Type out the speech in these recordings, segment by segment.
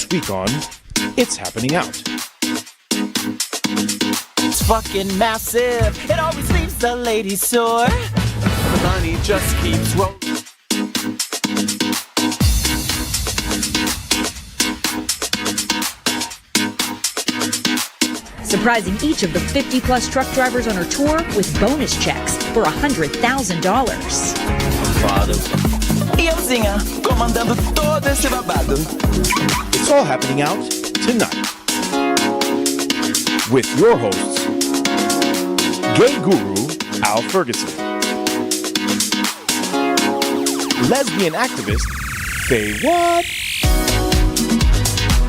This week on It's Happening Out. It's fucking massive. It always leaves the ladies sore. The money just keeps rolling. Surprising each of the 50-plus truck drivers on her tour with bonus checks for $100,000. E eu zinha, comandando todo esse babado. It's all happening out tonight. With your hosts, gay guru Al Ferguson, lesbian activist FayWhat,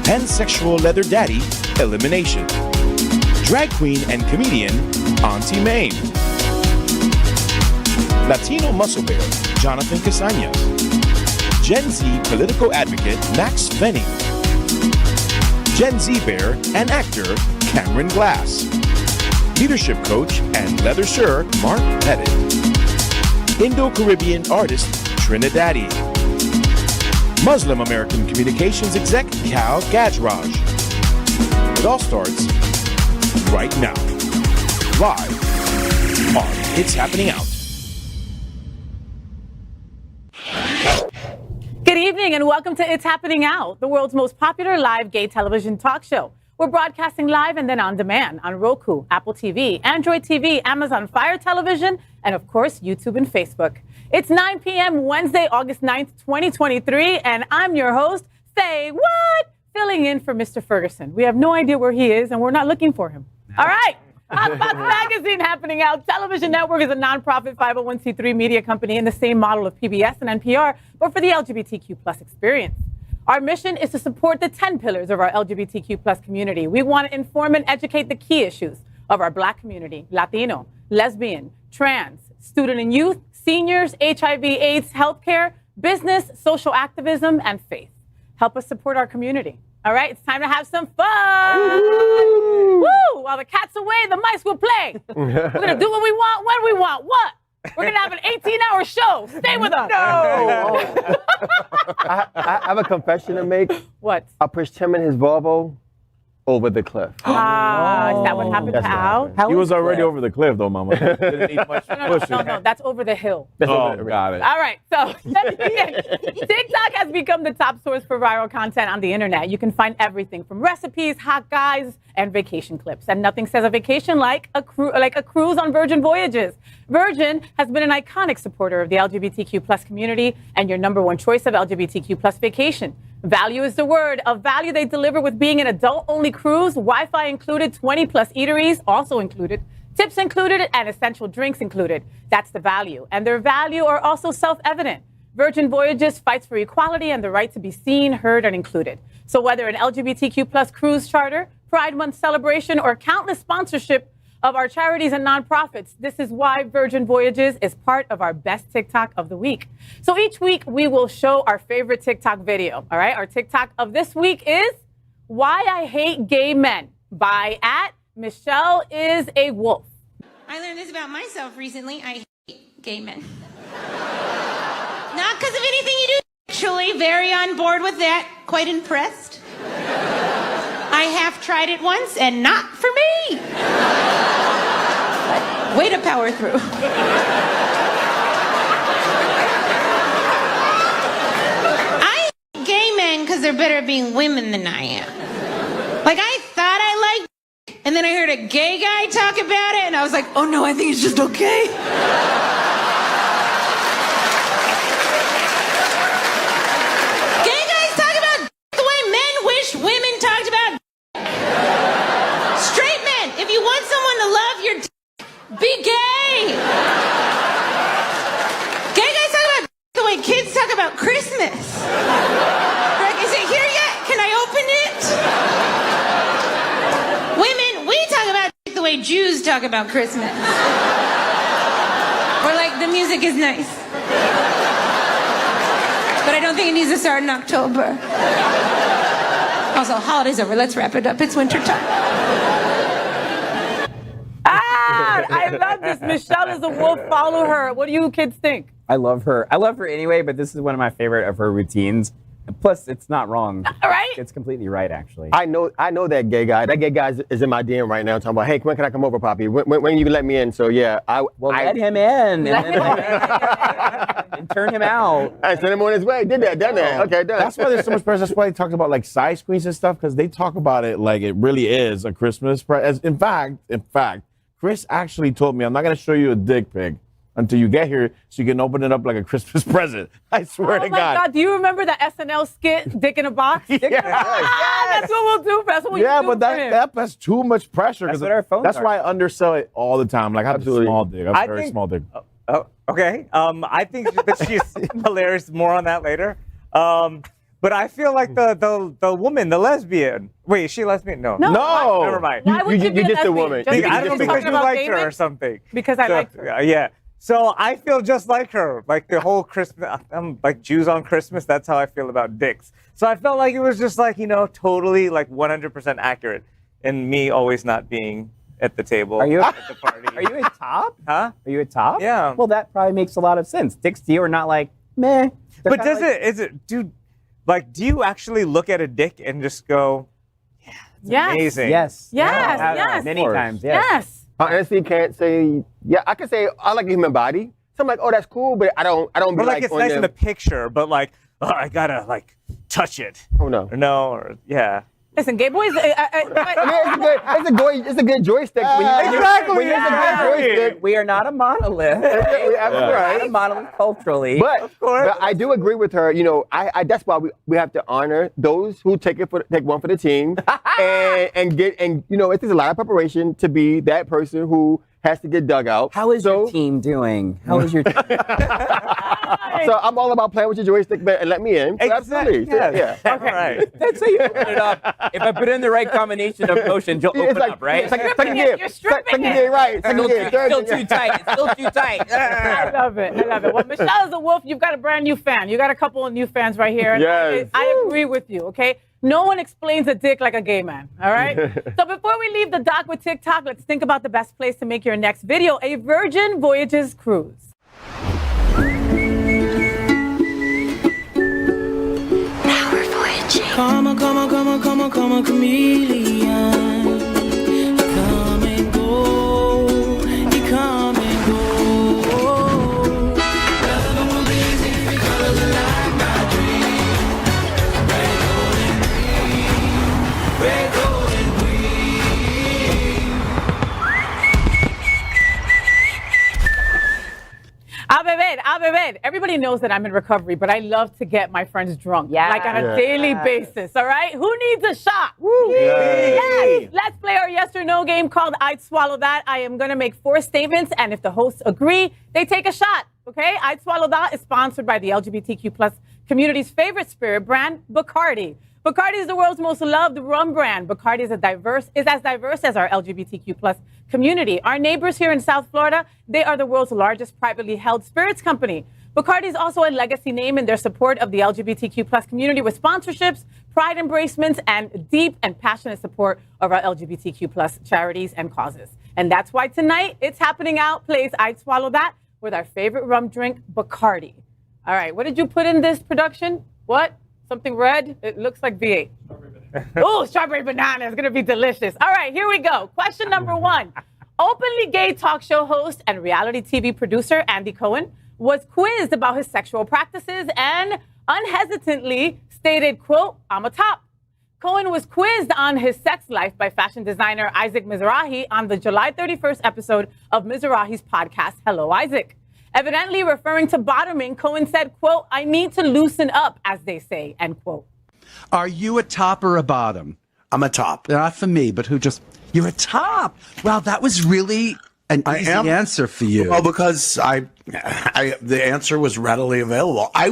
pansexual leather daddy Elimination, drag queen and comedian Auntie Maim, Latino muscle bear Jonathan Casañas, Gen Z political advocate Max Venning, Gen Z bear and actor Cameron Glass, leadership coach and leather shirt Mark Pettit, Indo-Caribbean artist TriniDaddy, Muslim American communications exec Cal Gajraj. It all starts right now, live on It's Happening Out. Good evening and welcome to It's Happening Out, the world's most popular live gay television talk show. We're broadcasting live and then on demand on Roku, Apple TV, Android TV, Amazon Fire Television, and of course, YouTube and Facebook. It's 9 p.m. Wednesday, August 9th, 2023, and I'm your host, FayWhat, filling in for Mr. Ferguson. We have no idea where he is and we're not looking for him. All right. Hotbox Magazine Happening Out Television Network is a nonprofit 501c3 media company in the same model of PBS and NPR, but for the LGBTQ plus experience. Our mission is to support the 10 pillars of our LGBTQ plus community. We want to inform and educate the key issues of our Black community, Latino, lesbian, trans, student and youth, seniors, HIV/AIDS, healthcare, business, social activism, and faith. Help us support our community. All right, it's time to have some fun. Woo! While the cat's away, the mice will play. We're going to do what we want, when we want. What? We're going to have an 18-hour show. Stay with us. No! I have a confession to make. What? I pushed him and his Volvo over the cliff. Is that what happened to Al? He was already over the cliff, though, Mama. Didn't need much pushing. No, that's over the hill. Oh, got it. All right, so TikTok has become the top source for viral content on the internet. You can find everything from recipes, hot guys, and vacation clips. And nothing says a vacation like a cruise on Virgin Voyages. Virgin has been an iconic supporter of the LGBTQ plus community and your number one choice of LGBTQ plus vacation. Value is the word. A value they deliver with being an adult-only cruise, Wi-Fi included, 20-plus eateries also included, tips included, and essential drinks included. That's the value. And their value are also self-evident. Virgin Voyages fights for equality and the right to be seen, heard, and included. So whether an LGBTQ plus cruise charter, Pride Month celebration, or countless sponsorship of our charities and nonprofits, this is why Virgin Voyages is part of our best TikTok of the week. So each week we will show our favorite TikTok video. All right, our TikTok of this week is Why I Hate Gay Men by @Michelle is a Wolf. I learned this about myself recently. I hate gay men. Not because of anything you do. Actually, very on board with that. Quite impressed. I have tried it once and not for me. But way to power through. I hate gay men because they're better at being women than I am. Like, I thought I liked, and then I heard a gay guy talk about it, and I was like, oh no, I think it's just okay. Gay guys talk about the way men wish women talked about. Straight men, if you want someone to love your be gay. Gay guys talk about the way kids talk about Christmas. Like, is it here yet? Can I open it? Women, we talk about the way Jews talk about Christmas. We're like, the music is nice. But I don't think it needs to start in October. Also, holidays over. Let's wrap it up. It's winter time. I love this. Michelle is a Wolf. Follow her. What do you kids think? I love her. I love her anyway, but this is one of my favorite of her routines Plus, it's not wrong. Right? It's completely right, actually. I know that gay guy. That gay guy is in my DM right now talking about, hey, when can I come over, Poppy? When you can let me in? So yeah, let him in and turn him out. I sent him on his way. Done that. Okay, done. That's why there's so much pressure. That's why they talk about like side screens and stuff, because they talk about it like it really is a Christmas present. In fact, Chris actually told me, I'm not going to show you a dick pic until you get here so you can open it up like a Christmas present. I swear to God. Oh my God, do you remember that SNL skit, Dick in a Box? Yeah. That's what we'll do. That's what Yeah, you do but that's too much pressure. That's what our phones That's are. why I undersell it all the time. Like I have a small dick. I have a very think- small dick. Oh, okay. I think that she's hilarious. More on that later. But I feel like the woman, the lesbian. Wait, is she lesbian? No. No. Never mind. Why would you be just a lesbian? woman. Just You- I don't know, because you about liked gay her men? or something. Because I liked her. Yeah. So I feel just like her. Like the whole Christmas, like Jews on Christmas. That's how I feel about dicks. So I felt like it was just like, totally like 100% accurate. And me always not being at the table. Are you at the party? Are you a top? Huh? Are you a top? Yeah. Well, that probably makes a lot of sense. Dicks to you are not like, meh. They're But kinda like, is it, dude, like, do you actually look at a dick and just go, yeah, it's Yes. amazing? Yes. Yes, Yeah, yes. Many times, yes. Yes. I honestly can't say. Yeah, I can say I like the human body. So I'm like, oh, that's cool, but I don't be But like, like it's on nice them. in the picture, but like, oh, I gotta like touch it. Oh no. Or no, or yeah. Listen, gay boys. It's a good joystick. Exactly, When it's a good joystick. We are not a monolith. Absolutely right. Not a monolith culturally. But course. I do agree with her. I that's why we have to honor those who take one for the team, and get it takes a lot of preparation to be that person who has to get dug out. How is your team doing? How is your team? So I'm all about playing with your joystick, and let me in. So absolutely. So, yeah. All right. That's how you open it up. If I put in the right combination of motions, you'll open up, right? It's like second gear. You're stripping Second it. gear, right. Second Still, gear. Third still gear. too tight. It's still too tight. I love it. Well, Michelle is a wolf. You've got a brand new fan. You got a couple of new fans right here. And Yes. I agree with you, okay? No one explains a dick like a gay man, all right? So before we leave the dock with TikTok, let's think about the best place to make your next video, a Virgin Voyages cruise. Come on, chameleon. Come and go. You come and go. Love will be the colors like my dream. Red, gold, and green. Red, gold, and green. A beber. Everybody knows that I'm in recovery, but I love to get my friends drunk, Yeah. like on a daily basis, all right? Who needs a shot? Yay. Yes. Let's play our yes or no game called I'd Swallow That. I am going to make 4 statements, and if the hosts agree, they take a shot, okay? I'd Swallow That is sponsored by the LGBTQ plus community's favorite spirit brand, Bacardi. Bacardi is the world's most loved rum brand. Bacardi is as diverse as our LGBTQ plus community. Our neighbors here in South Florida, they are the world's largest privately held spirits company. Bacardi is also a legacy name in their support of the LGBTQ plus community with sponsorships, pride embracements, and deep and passionate support of our LGBTQ plus charities and causes. And that's why tonight, It's Happening Out plays I'd Swallow That with our favorite rum drink, Bacardi. All right, what did you put in this production? What? Something red? It looks like V8. Oh, strawberry banana is going to be delicious. All right, here we go. Question number 1. Openly gay talk show host and reality TV producer Andy Cohen was quizzed about his sexual practices and unhesitantly stated, quote, I'm a top. Cohen was quizzed on his sex life by fashion designer Isaac Mizrahi on the July 31st episode of Mizrahi's podcast, Hello, Isaac. Evidently referring to bottoming, Cohen said, quote, I need to loosen up, as they say, end quote. Are you a top or a bottom? I'm a top. Not for me, but you're a top. Wow, that was really an easy answer for you. Well, because the answer was readily available. I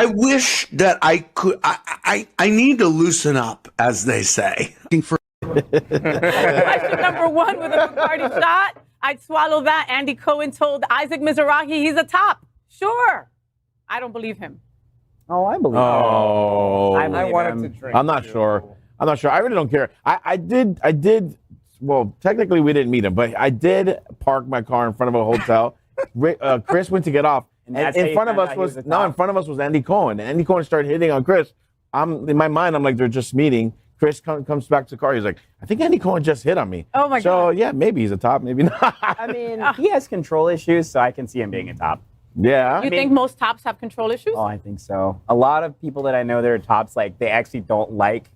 wish that I could, I need to loosen up, as they say. Question number 1 with a Bacardi shot. I'd swallow that. Andy Cohen told Isaac Mizrahi he's a top. Sure. I don't believe him. Oh, I believe him. Oh. I wanted to drink. I'm not sure. I really don't care. I did. Well, technically we didn't meet him, but I did park my car in front of a hotel. Chris went to get off, And And that's how in you front of found us out he was a no, top? in front of us was Andy Cohen. And Andy Cohen started hitting on Chris. In my mind, I'm like, they're just meeting. Chris comes back to the car. He's like, I think Andy Cohen just hit on me. Oh my So God. yeah, maybe he's a top, maybe not. I mean, he has control issues, so I can see him being a top. Yeah. You think most tops have control issues? Oh, I think so. A lot of people that I know that are tops, like, they actually don't like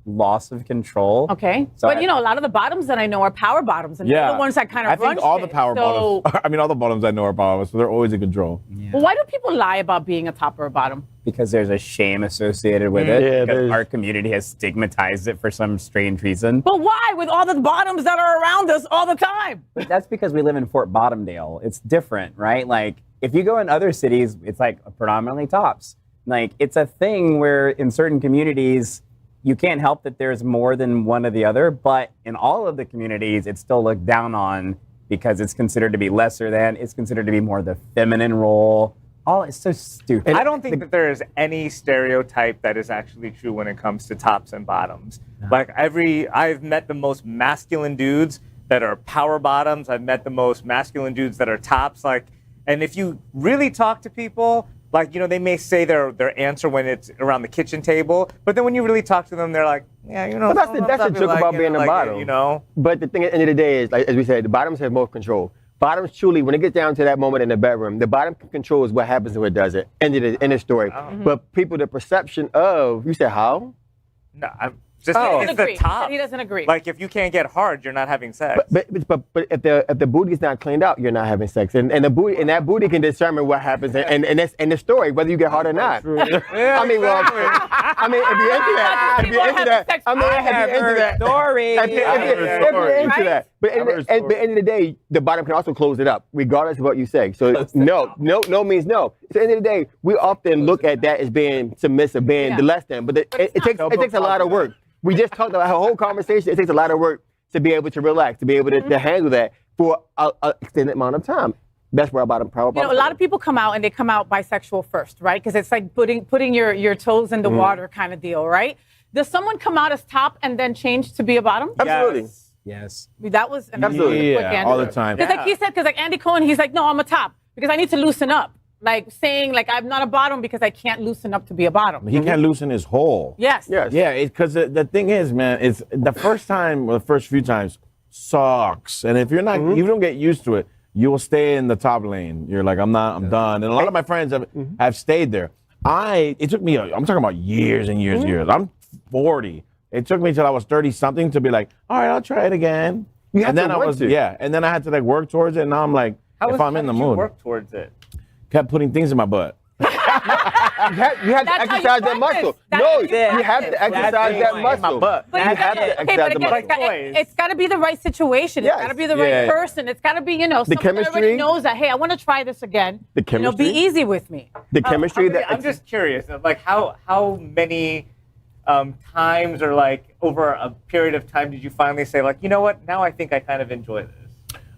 loss of control. Okay. So But, you know, a lot of the bottoms that I know are power bottoms. And they're the ones that kind of I think all the power bottoms. bottoms. I mean, all the bottoms I know are power bottoms, so they're always in control. Well, why do people lie about being a top or a bottom? Because there's a shame associated with it. Yeah, because there's- our community has stigmatized it for some strange reason. But why with all the bottoms that are around us all the time? But that's because we live in Fort Bottomdale. It's different, right? Like, if you go in other cities, it's like predominantly tops. Like, it's a thing where in certain communities, you can't help that there's more than one or the other, but in all of the communities, it's still looked down on because it's considered to be lesser than, it's considered to be more the feminine role. Oh, it's so stupid. I don't think that there is any stereotype that is actually true when it comes to tops and bottoms. Like I've met the most masculine dudes that are power bottoms. I've met the most masculine dudes that are tops. Like, and if you really talk to people, like, you know, they may say their answer when it's around the kitchen table, but then when you really talk to them, they're like, yeah, you know. But that's the joke about being a bottom. You know. But the thing at the end of the day is, like, as we said, the bottoms have more control. Bottoms truly, when it gets down to that moment in the bedroom, the bottom controls what happens and what doesn't. End of story. But people, the perception of, you said how? No, I'm just He it's doesn't the agree. top. He doesn't agree. Like, if you can't get hard, you're not having sex. But if the booty's not cleaned out, you're not having sex, and the booty and that booty can determine what happens, and that's in the story whether you get hard or not. Yeah, I mean, well, I mean, if you're into that, if you're into that, I mean, if you're into that, Story. if you're into that. But at the end of the day, the bottom can also close it up, regardless of what you say. So no means no. At the end of the day, we often look at that as being submissive, being the less than, but it takes a lot of work. We just talked about our whole conversation. It takes a lot of work to be able to relax, to be able to handle that for an extended amount of time. That's where our power bottom. You know, a lot of people come out and they come out bisexual first, right? Because it's like putting your toes in the water kind of deal, right? Does someone come out as top and then change to be a bottom? Absolutely. Yes. That was Absolutely. quick Yeah, answer. all the time. Because like he said, because like Andy Cohen, he's like, no, I'm a top because I need to loosen up. Like saying like I'm not a bottom because I can't loosen up to be a bottom. He can't loosen his hole. Yes. Yes. Yeah, because the thing is, man, it's the first time or the first few times sucks. And if you're not, you don't get used to it, you will stay in the top lane. You're like, I'm done. And a lot of my friends have stayed there. It took me, I'm talking about years and years and years. I'm 40. It took me till I was 30 something to be like, all right, I'll try it again. You have and then to I want was, to. yeah. And then I had to like work towards it. And now I'm like, if I'm in the How did you mood, work towards it? kept putting things in my butt. You have to That's how you exercise that practice. muscle. That's No, how you you have to exercise that muscle. But You have to exercise the muscle. it's got to be the right situation. It's Yes. got to be the right Yeah. person. It's got to be, you know, someone that already chemistry. knows that, hey, I want to try this again. The You know, be chemistry. easy with me. The chemistry that I'm just curious, like how many times or like over a period of time did you finally say like, you know what, now I think I kind of enjoy this?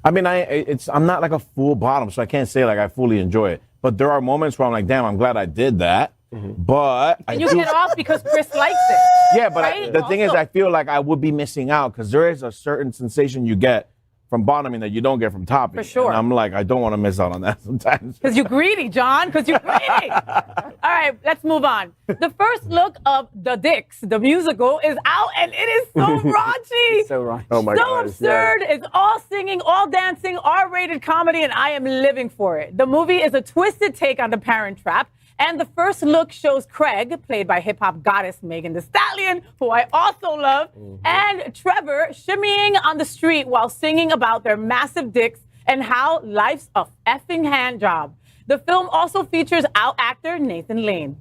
I mean, I'm not like a full bottom, so I can't say like I fully enjoy it. But there are moments where I'm like, damn, I'm glad I did that. But And you get off because Chris likes it. yeah, but right? the thing is, Also- I feel like I would be missing out because there is a certain sensation you get from bottoming that you don't get from topping. For sure. And I'm like, I don't want to miss out on that sometimes. Because you're greedy, John. Because you're greedy. All right, let's move on. The first look of The Dicks, the musical, is out, and it is so raunchy. So wrong. Oh my so gosh, absurd. It's all singing, all dancing, R-rated comedy, and I am living for it. The movie is a twisted take on The Parent Trap. And the first look shows Craig, played by hip-hop goddess Megan Thee Stallion, who I also love, and Trevor shimmying on the street while singing about their massive dicks and how life's a effing hand job. The film also features out actor Nathan Lane.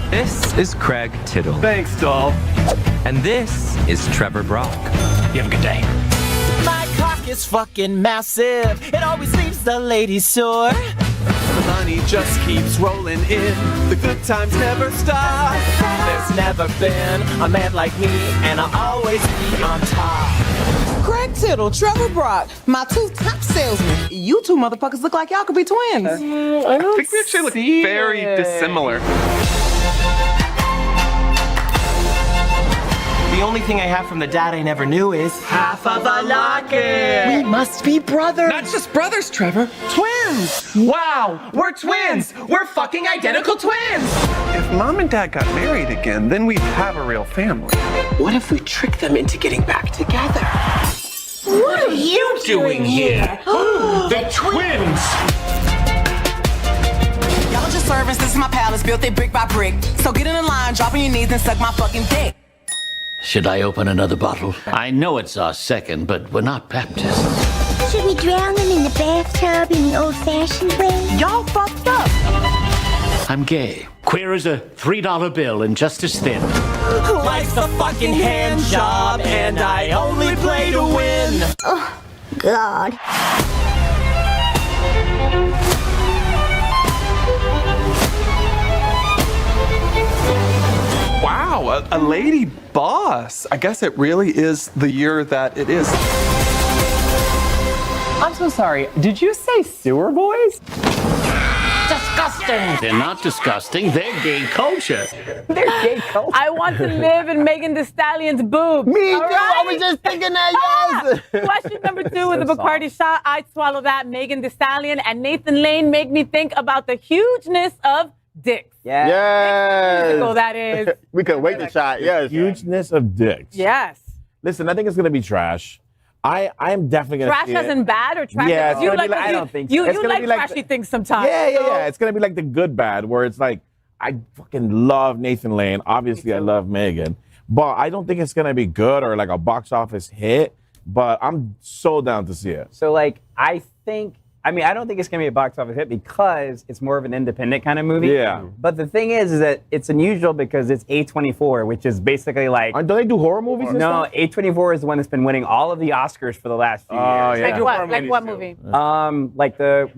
This is Craig Tittle. Thanks, doll. And this is Trevor Brock. You have a good day. My cock is fucking massive. It always leaves the ladies sore. The money just keeps rolling in. The good times never stop. There's never been a man like me, and I'll always be on top. Craig Tittle, Trevor Brock, my two top salesmen. You two motherfuckers look like y'all could be twins. I think we actually look very dissimilar. The The only thing I have from the dad I never knew is half of a locket. We must be brothers. Not just brothers, Trevor. Twins. Wow, we're twins. We're fucking identical twins. If mom and dad got married again, then we'd have a real family. What if we trick them into getting back together? What are you doing here? The twins. Y'all just servants, this is my palace, built it brick by brick. So get in the line, drop on your knees and suck my fucking dick. Should I open another bottle? I know it's our second, but we're not Baptists. Should we drown them in the bathtub in the old-fashioned way? Y'all fucked up. I'm gay. Queer as a $3 bill and just as thin. Life's a fucking hand job, and I only play to win. Oh, God. Wow, a lady boss. I guess it really is the year that it is. I'm so sorry. Did you say sewer boys? Disgusting. They're not disgusting. They're gay culture. They're gay culture. I want to live in Megan Thee Stallion's boobs. Me all too. right? I was just thinking that, yes. Question number 2 with the Bacardi shot. I'd swallow that. Megan Thee Stallion and Nathan Lane make me think about the hugeness of dicks. Yes. Musical, that is. We couldn't wait to shot. Yes. Hugeness of dicks. Yes. Listen, I think it's gonna be trash. I'm definitely gonna Trash see as it. in bad or trash? Yeah, it's you gonna be like, like- I don't think so. You, It's you gonna like be like trashy things sometimes. Yeah. It's gonna be like the good bad, where it's like I fucking love Nathan Lane. Obviously, I love Megan, but I don't think it's gonna be good or like a box office hit. But I'm so down to see it. So like, I don't think it's gonna be a box office hit because it's more of an independent kind of movie. Yeah. But the thing is that it's unusual because it's A24, which is basically like. Don't they do horror movies? And No, stuff? A24 is the one that's been winning all of the Oscars for the last few years. yeah. Like what movie? Like the.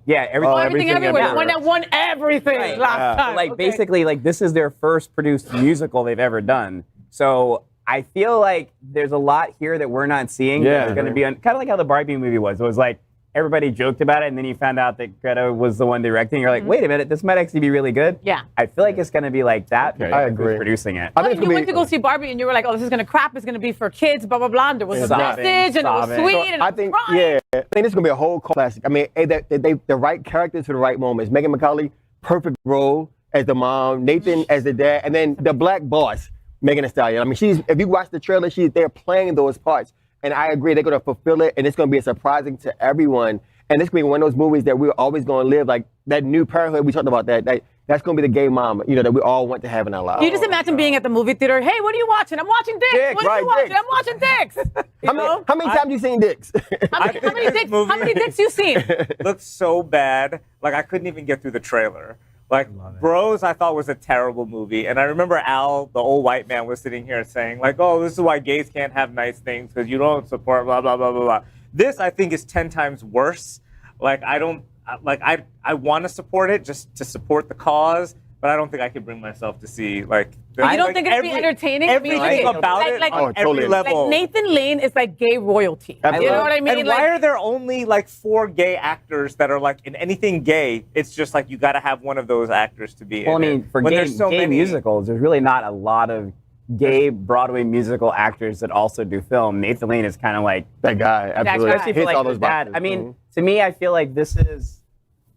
Yeah, Everything Everywhere. The one that won everything last time. Like Okay. basically, like this is their first produced musical they've ever done. So I feel like there's a lot here that we're not seeing. Yeah. It's going to be kind of like how the Barbie movie was. It was like everybody joked about it, and then you found out that Greta was the one directing. You're like, wait a minute, this might actually be really good. Yeah. I feel like it's going to be like that. Okay. because I who's agree. producing it. I think You went to go see Barbie and you were like, oh, this is going to crap. It's going to be for kids, blah, blah, blah. And there was a Sobbing, message and it was sobbing. sweet and I it was think, crying. yeah, I think this is gonna be a whole classic. I mean, the right characters for the right moments. Megan McCauley, perfect role as the mom, Nathan as the dad, and then the black boss, Megan Thee Stallion. I mean, if you watch the trailer, they're playing those parts, and I agree they're gonna fulfill it, and it's gonna be surprising to everyone. And it's gonna be one of those movies that we're always gonna live like that new parenthood. We talked about that's gonna be the gay mom, that we all want to have in our lives. You just imagine being at the movie theater. Hey, what are you watching? I'm watching Dicks. Dicks, What are you right, watching? Dicks. I'm watching Dicks. How many times you seen Dicks? How many dicks you seen? Looks so bad. Like I couldn't even get through the trailer. Like Bros, I thought was a terrible movie, and I remember Al, the old white man, was sitting here saying like, "Oh, this is why gays can't have nice things because you don't support blah blah blah blah blah." This I think is 10 times worse. Like I want to support it just to support the cause, but I don't think I could bring myself to see like. You don't think it'd be entertaining? Everything about it on every level. Like Nathan Lane is like gay royalty. Absolutely. You know what I mean? And why are there only like 4 gay actors that are like in anything gay? It's just like you got to have one of those actors to be. Well, I in mean, it. for When gay there's so many musicals, there's really not a lot of gay Broadway musical actors that also do film. Nathan Lane is kind of like that guy. Absolutely. Especially for Hits like all his those dad. boxes. I mean, to me, I feel like this is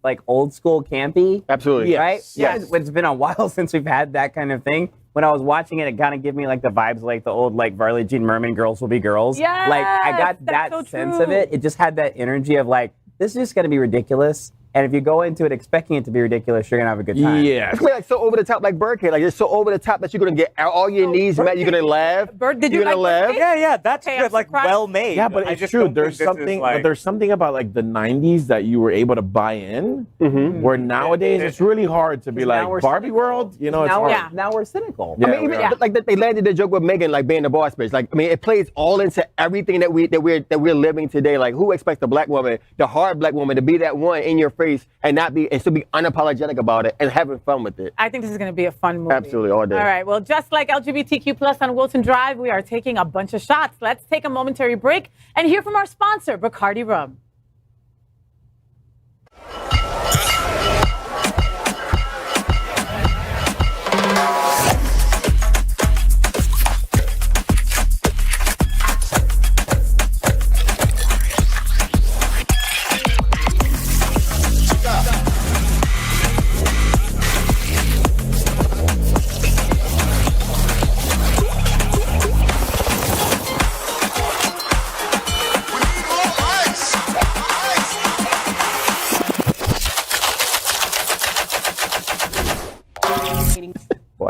like old school campy. Absolutely. Yes. Right? Yes. It's been a while since we've had that kind of thing. When I was watching it, it kind of gave me like the vibes like the old like Varley Jean Merman Girls Will Be Girls. Yes, Like I got that's that so sense true. of it. It just had that energy of like, this is just going to be ridiculous. And if you go into it expecting it to be ridiculous, you're going to have a good time. Yeah. It's gonna be like so over the top, like Birdcage. Like it's so over the top that you're gonna get all your needs met. You're gonna laugh. Did you You're gonna like laugh. Birdcage? Yeah, that's Okay, good. I'm Like surprised. well made. Yeah, but I it's just true. don't There's think this is, something. like- There's something about like the '90s that you were able to buy in, where nowadays it's really hard to be Now like we're Barbie cynical. World. You know, it's Now hard. now we're cynical. Yeah, I mean, we even are. like they landed the joke with Megan, like being the boss bitch. Like, I mean, it plays all into everything that we're living today. Like, who expects the black woman, the hard black woman, to be that one in your face and still be unapologetic about it and having fun with it? I think this is going to be a fun movie. Absolutely, all day. All right. Well, just like LGBTQ plus on Wilson Drive, we are taking a bunch of shots. Let's take a momentary break and hear from our sponsor, Bacardi Rum.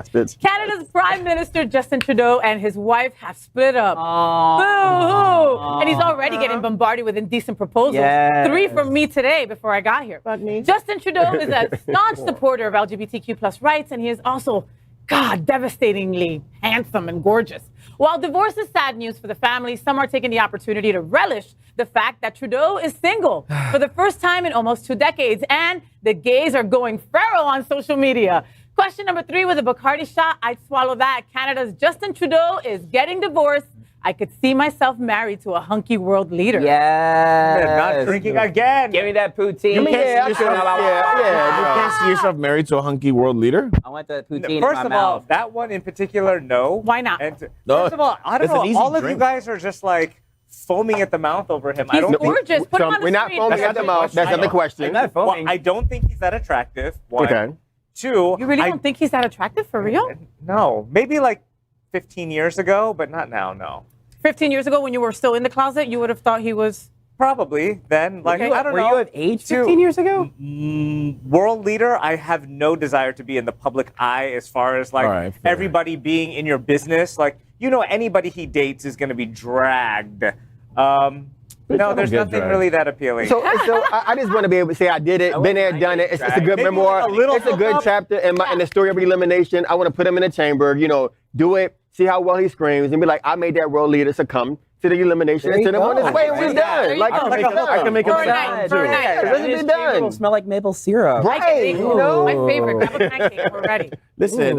spits. Canada's Prime Minister Justin Trudeau and his wife have split up. Boo-hoo! And he's already getting bombarded with indecent proposals. Yes. 3 from me today before I got here. Justin Trudeau is a staunch supporter of LGBTQ plus rights, and he is also, God, devastatingly handsome and gorgeous. While divorce is sad news for the family, some are taking the opportunity to relish the fact that Trudeau is single for the first time in almost 2 decades, and the gays are going feral on social media. Question number 3 with a Bacardi shot, I'd swallow that. Canada's Justin Trudeau is getting divorced. I could see myself married to a hunky world leader. Yeah. Not drinking again. Give me that poutine. You can't see yourself married to a hunky world leader? I want that poutine First in of my all, mouth. that one in particular, no. Why not? First No, of all, I don't it's an know. easy All of you drink. guys are just like foaming at the mouth over him. He's I don't gorgeous. Put him on the We're not screen. foaming at the mouth. That's not the question. I'm not Well, foaming. I don't think he's that attractive. One. Okay. 2. You really don't think he's that attractive for real? No. Maybe like 15 years ago, but not now, no. 15 years ago when you were still in the closet, you would have thought he was... Probably then. Like, I don't Were know. you of age 15 years ago? World leader, I have no desire to be in the public eye as far as like All right, fair. everybody being in your business. Like, anybody he dates is going to be dragged. No, there's get nothing dragged. really that appealing. So I just want to be able to say I did it, been there, done it. It's a good Maybe memoir. like a little It's a good hookup. chapter in the story of Elimination. I want to put him in a chamber, do it, see how well he screams, and be like, I made that world leader succumb to the elimination and There you send him on his go. way, and There we're you go. done. There you Like, go. I can make him For a night, sound for a too. night. Yeah, let's His be chamber will done. smell like maple syrup. Right, My favorite. Grab a pancake. We're ready. Listen,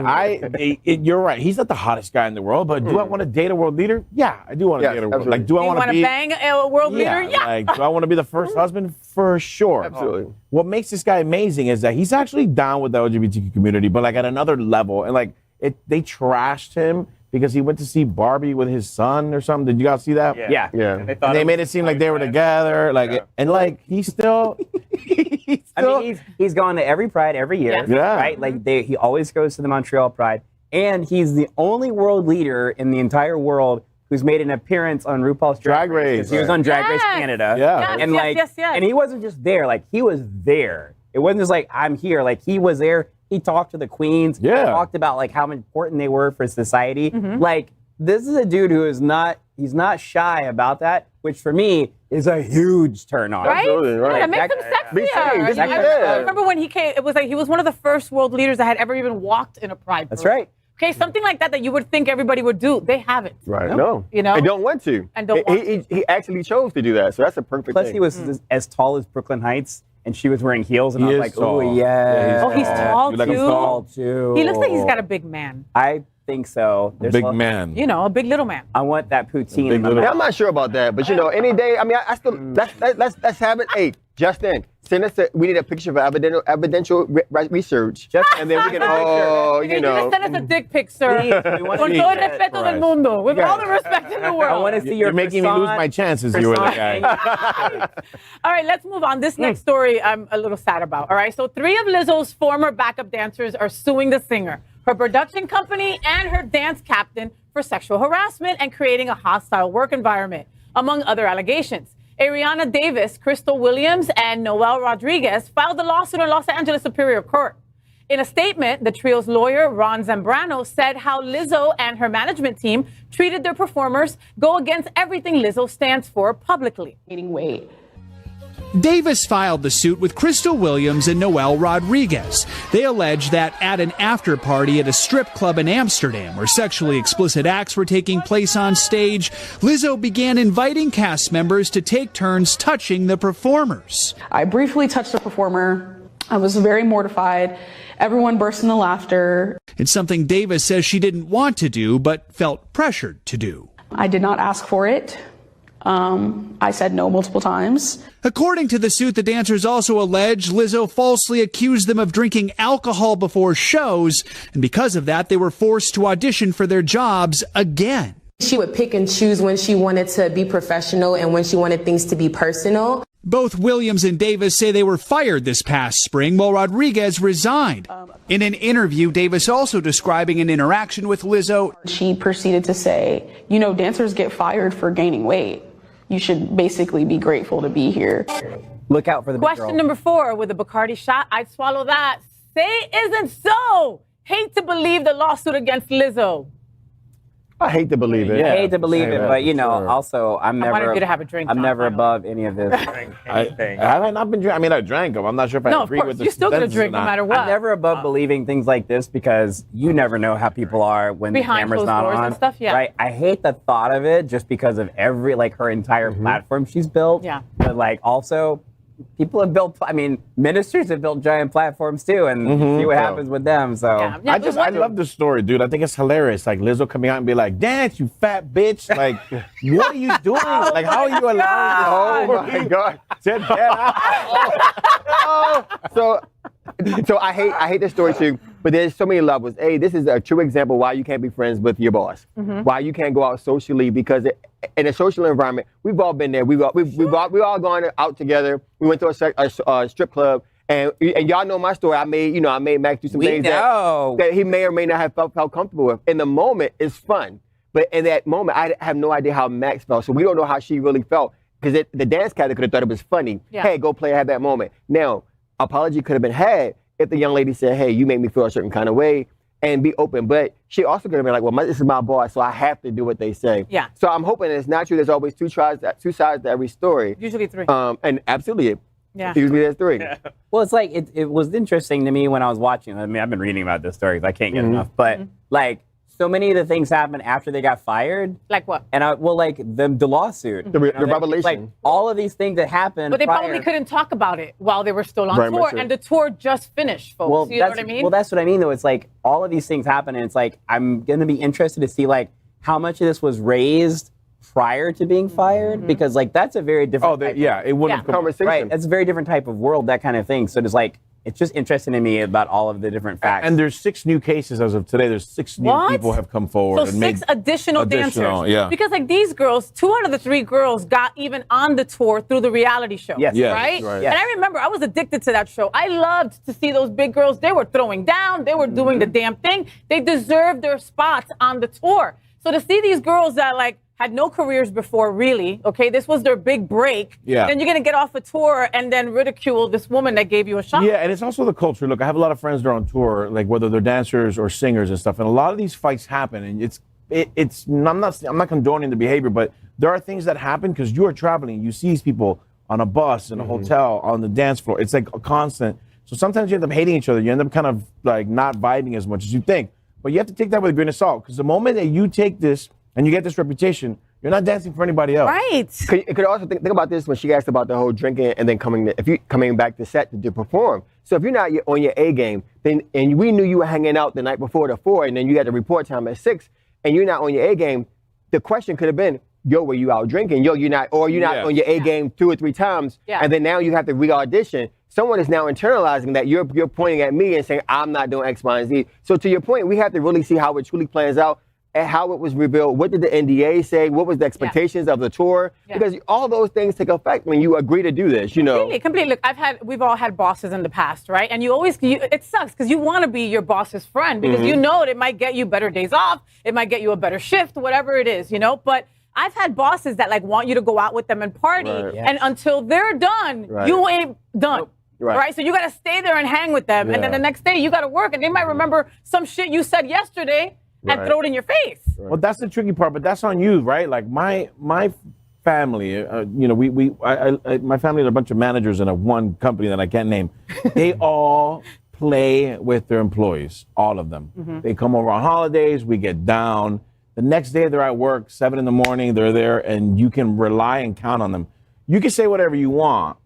you're right. He's not the hottest guy in the world, but do I want to date a world leader? Yeah, I do want to Yes, date a world. absolutely. Like, do I Do you want want to to be? bang a world leader? Yeah. Like, do I want to be the first husband? For sure. Absolutely. What makes this guy amazing is that he's actually down with the LGBTQ community, but like at another level. And like, they trashed him because he went to see Barbie with his son or something. Did you guys see that? Yeah. And And they made it seem like they were together, and like he's still. I mean, he's gone to every Pride every year, Yeah. right? Like he always goes to the Montreal Pride, and he's the only world leader in the entire world who's made an appearance on RuPaul's Drag Race. 'Cause he was on Drag Race Yes. Canada, Yeah. and Yes, yes. and he wasn't just there; like he was there. It wasn't just like I'm here; like he was there. He talked to the queens. Yeah. He talked about like how important they were for society. Like this is a dude who is not. He's not shy about that, which for me is a huge turn on. Right? Absolutely, right. Yeah, that makes him Be sexier. safe, be I fair. remember when he came, it was like he was one of the first world leaders that had ever even walked in a pride That's parade. right. Okay, something like that you would think everybody would do. They haven't. Right. No. You know? And don't want to. And don't want he actually chose to do that. So that's a perfect Plus, thing. he was as tall as Brooklyn Heights, and she was wearing heels, and He I was is like, tall. oh yeah. Oh, he's tall You like too. him He's tall too. He looks like he's got a big man. I think so. There's Big a- man. You know, a big little man. I want that poutine. Big in my little- Yeah, mouth. I'm not sure about that, but any day. I mean, I still let's have it. Hey, Justin, send us. We need a picture of evidential research, and then we can. You just send us a dick pic, sir. Please, we want Con to see todo el that. respeto del Right. mundo. With all the respect in the I world. want to see your You're making me lose croissant- my chances. You were the croissant guy. All right, let's move on. This next story I'm a little sad about. All right, so 3 of Lizzo's former backup dancers are suing the singer, her production company, and her dance captain for sexual harassment and creating a hostile work environment, among other allegations. Ariana Davis, Crystal Williams, and Noel Rodriguez filed the lawsuit in Los Angeles Superior Court. In a statement, the trio's lawyer, Ron Zambrano, said how Lizzo and her management team treated their performers go against everything Lizzo stands for publicly. Gaining weight. Davis filed the suit with Crystal Williams and Noel Rodriguez. They allege that at an after party at a strip club in Amsterdam, where sexually explicit acts were taking place on stage, Lizzo began inviting cast members to take turns touching the performers. I briefly touched the performer. I was very mortified. Everyone burst into laughter. It's something Davis says she didn't want to do, but felt pressured to do. I did not ask for it. I said no multiple times. According to the suit, the dancers also allege Lizzo falsely accused them of drinking alcohol before shows, and because of that, they were forced to audition for their jobs again. She would pick and choose when she wanted to be professional and when she wanted things to be personal. Both Williams and Davis say they were fired this past spring, while Rodriguez resigned. In an interview, Davis also describing an interaction with Lizzo. She proceeded to say, you know, dancers get fired for gaining weight. You should basically be grateful to be here. Look out for the big Question girl. number 4 with a Bacardi shot. I'd swallow that. Say isn't so. hate to believe the lawsuit against Lizzo. I hate to believe it. I hate to believe it, but you know, also I'm I wanted never. you to have a drink. I'm never above any of this. I have not been drinking. I mean, I drank them. I'm not sure if I No, of agree course. with the You're still gonna consensus drink or no not. matter what. I'm never above believing things like this because you never know how people are when Behind the camera's closed not doors on. and stuff, yeah. Right. I hate the thought of it just because of her entire platform she's built. Yeah. But like also, people have built. I mean, ministers have built giant platforms too, and see what happens with them. So I love the story, dude. I think it's hilarious. Like Lizzo coming out and be like, "Dance, you fat bitch!" Like, what are you doing? Like, how are you allowing this? Oh my God! Said that. So I hate this story too. But there's so many levels. Hey, this is a true example why you can't be friends with your boss. Why you can't go out socially because in a social environment, we've all been there. We've all gone out together. We went to a strip club. And y'all know my story. I made Max do some things that he may or may not have felt comfortable with. In the moment, it's fun. But in that moment, I have no idea how Max felt. So we don't know how she really felt. Because the dance character could have thought it was funny. Yeah. Hey, go play, have that moment. Now, apology could have been had if the young lady said, hey, you made me feel a certain kind of way, and be open. But she also could have been like, well, this is my boss, so I have to do what they say. Yeah. So I'm hoping it's not true. There's always two sides to every story. Usually 3. And absolutely, Yeah. usually there's 3. Well, it's like it was interesting to me when I was watching. I mean, I've been reading about this story because I can't get enough. But like, so many of the things happened after they got fired. Like what? And like the lawsuit, the revelation, like all of these things that happened. But they prior. probably couldn't talk about it while they were still on Very tour, much so. and the tour just finished, folks. You know what I mean? Well, that's what I mean, though. It's like all of these things happen, and it's like I'm gonna be interested to see like how much of this was raised prior to being fired, because like that's a very different. It wouldn't have conversation. Right, that's a very different type of world, that kind of thing. So it's like it's just interesting to me about all of the different facts. And there's 6 new cases as of today. There's 6 new What? people have come forward. So and 6 additional dancers. Yeah. Because like these girls, 2 out of the 3 girls got even on the tour through the reality show. Yes. Yes, Right? right. And I remember I was addicted to that show. I loved to see those big girls. They were throwing down. They were doing the damn thing. They deserved their spots on the tour. So to see these girls that like had no careers before, really, okay, this was their big break. Yeah. Then you're going to get off a tour and then ridicule this woman that gave you a shot. Yeah, and it's also the culture. Look, I have a lot of friends that are on tour, like whether they're dancers or singers and stuff, and a lot of these fights happen, and I'm not condoning the behavior, but there are things that happen because you are traveling. You see these people on a bus, in a hotel, on the dance floor. It's like a constant. So sometimes you end up hating each other. You end up kind of like not vibing as much as you think. But you have to take that with a grain of salt, because the moment that you take this and you get this reputation, you're not dancing for anybody else. Right. Could also think about this when she asked about the whole drinking and then coming back to set to perform. So if you're not on your A game, then and we knew you were hanging out the night before to 4, and then you had a report time at 6, and you're not on your A game, the question could have been, yo, were you out drinking? Yo, you're not on your A game 2 or 3 times, and then now you have to re-audition. Someone is now internalizing that you're pointing at me and saying I'm not doing X, Y, and Z. So to your point, we have to really see how it truly plans out. And how it was revealed. What did the NDA say? What was the expectations of the tour? Because all those things take effect when you agree to do this, you know. Completely. Look, we've all had bosses in the past, right? And it sucks because you want to be your boss's friend because you know it might get you better days off. It might get you a better shift, whatever it is, you know. But I've had bosses that like want you to go out with them and party, and until they're done, you ain't done. Right. So you got to stay there and hang with them. And then the next day you got to work, and they might remember some shit you said yesterday and throw it in your face. Well, that's the tricky part, but that's on you, right? Like my family, my family are a bunch of managers in one company that I can't name. They all play with their employees, all of them. They come over on holidays, we get down. The next day they're at work, 7 a.m, they're there, and you can rely and count on them. You can say whatever you want.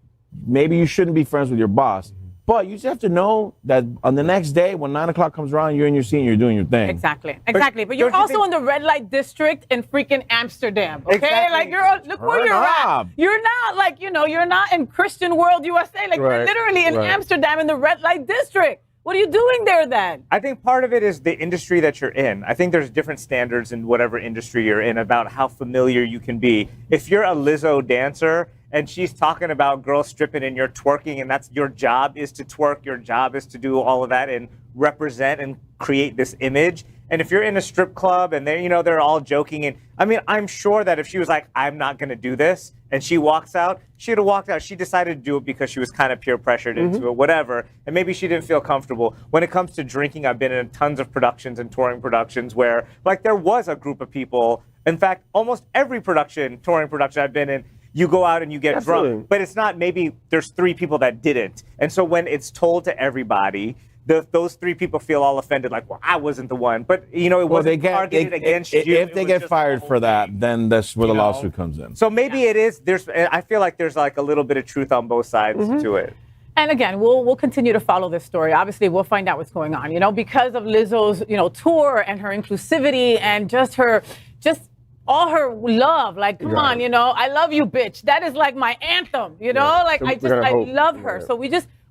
Maybe you shouldn't be friends with your boss. But you just have to know that on the next day, when 9 o'clock comes around, you're in your seat and you're doing your thing. Exactly. But you're also in the red light district in freaking Amsterdam. Okay, Exactly. like look where you're at. You're not like you're not in Christian World USA. Like you're literally in Amsterdam in the red light district. What are you doing there then? I think part of it is the industry that you're in. I think there's different standards in whatever industry you're in about how familiar you can be. If you're a Lizzo dancer and she's talking about girls stripping and you're twerking, and that's your job is to twerk, your job is to do all of that and represent and create this image, And if you're in a strip club and they're all joking, and I mean, I'm sure that if she was like, I'm not going to do this, and she walks out, she'd have walked out. She decided to do it because she was kind of peer pressured into it, whatever. And maybe she didn't feel comfortable. When it comes to drinking, I've been in tons of productions and touring productions where like there was a group of people. In fact, almost every touring production I've been in, you go out and you get drunk. But it's not, maybe there's 3 people that didn't. And so when it's told to everybody, those 3 people feel all offended, like, well, I wasn't the one. But, it wasn't targeted against you. If they get fired for that, then that's where the lawsuit comes in. So maybe it is, I feel like there's like a little bit of truth on both sides to it. And again, we'll continue to follow this story. Obviously, we'll find out what's going on, because of Lizzo's, tour and her inclusivity and just all her love. Like, come on, I love you, bitch. That is like my anthem, like I love her. So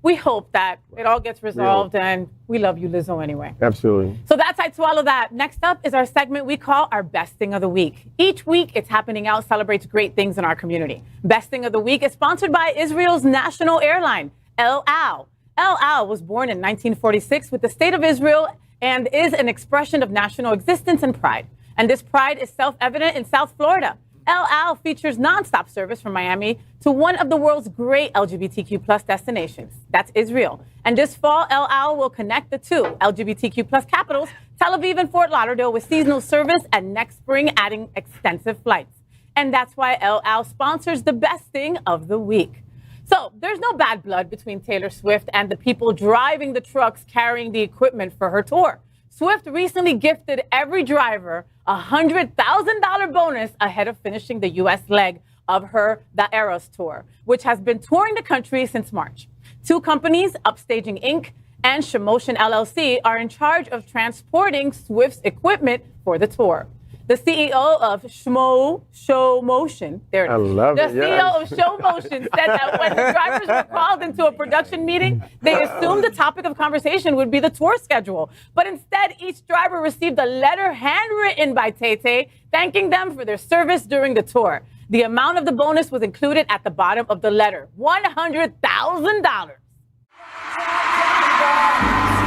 we hope that it all gets resolved, and we love you, Lizzo, anyway. Absolutely. So that's I Swallow That. Next up is our segment we call our Best Thing of the Week. Each week, It's Happening Out celebrates great things in our community. Best Thing of the Week is sponsored by Israel's national airline, El Al. El Al was born in 1946 with the state of Israel and is an expression of national existence and pride. And this pride is self-evident in South Florida. El Al features nonstop service from Miami to one of the world's great LGBTQ plus destinations. That's Israel. And this fall, El Al will connect the 2 LGBTQ plus capitals, Tel Aviv and Fort Lauderdale, with seasonal service, and next spring adding extensive flights. And that's why El Al sponsors the Best Thing of the Week. So there's no bad blood between Taylor Swift and the people driving the trucks carrying the equipment for her tour. Swift recently gifted every driver a $100,000 bonus ahead of finishing the U.S. leg of her The Eras tour, which has been touring the country since March. 2 companies, Upstaging Inc. and Shmotion LLC, are in charge of transporting Swift's equipment for the tour. The CEO of Shmotion, there it is. I love the it, CEO of Shmotion said that when the drivers were called into a production meeting, they assumed the topic of conversation would be the tour schedule. But instead, each driver received a letter handwritten by Tay-Tay thanking them for their service during the tour. The amount of the bonus was included at the bottom of the letter, $100,000.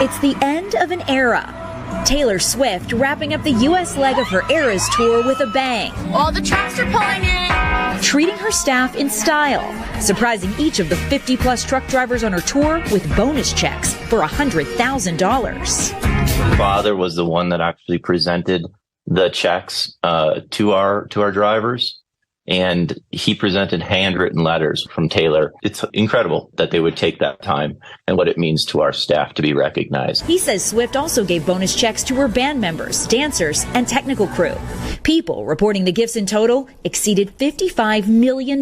It's the end of an era. Taylor Swift wrapping up the U.S. leg of her Eras tour with a bang. All the trucks are pulling in. Treating her staff in style, surprising each of the 50-plus truck drivers on her tour with bonus checks for $100,000. My father was the one that actually presented the checks to our drivers. And he presented handwritten letters from Taylor. It's incredible that they would take that time and what it means to our staff to be recognized. He says Swift also gave bonus checks to her band members, dancers, and technical crew. People reporting the gifts in total exceeded $55 million.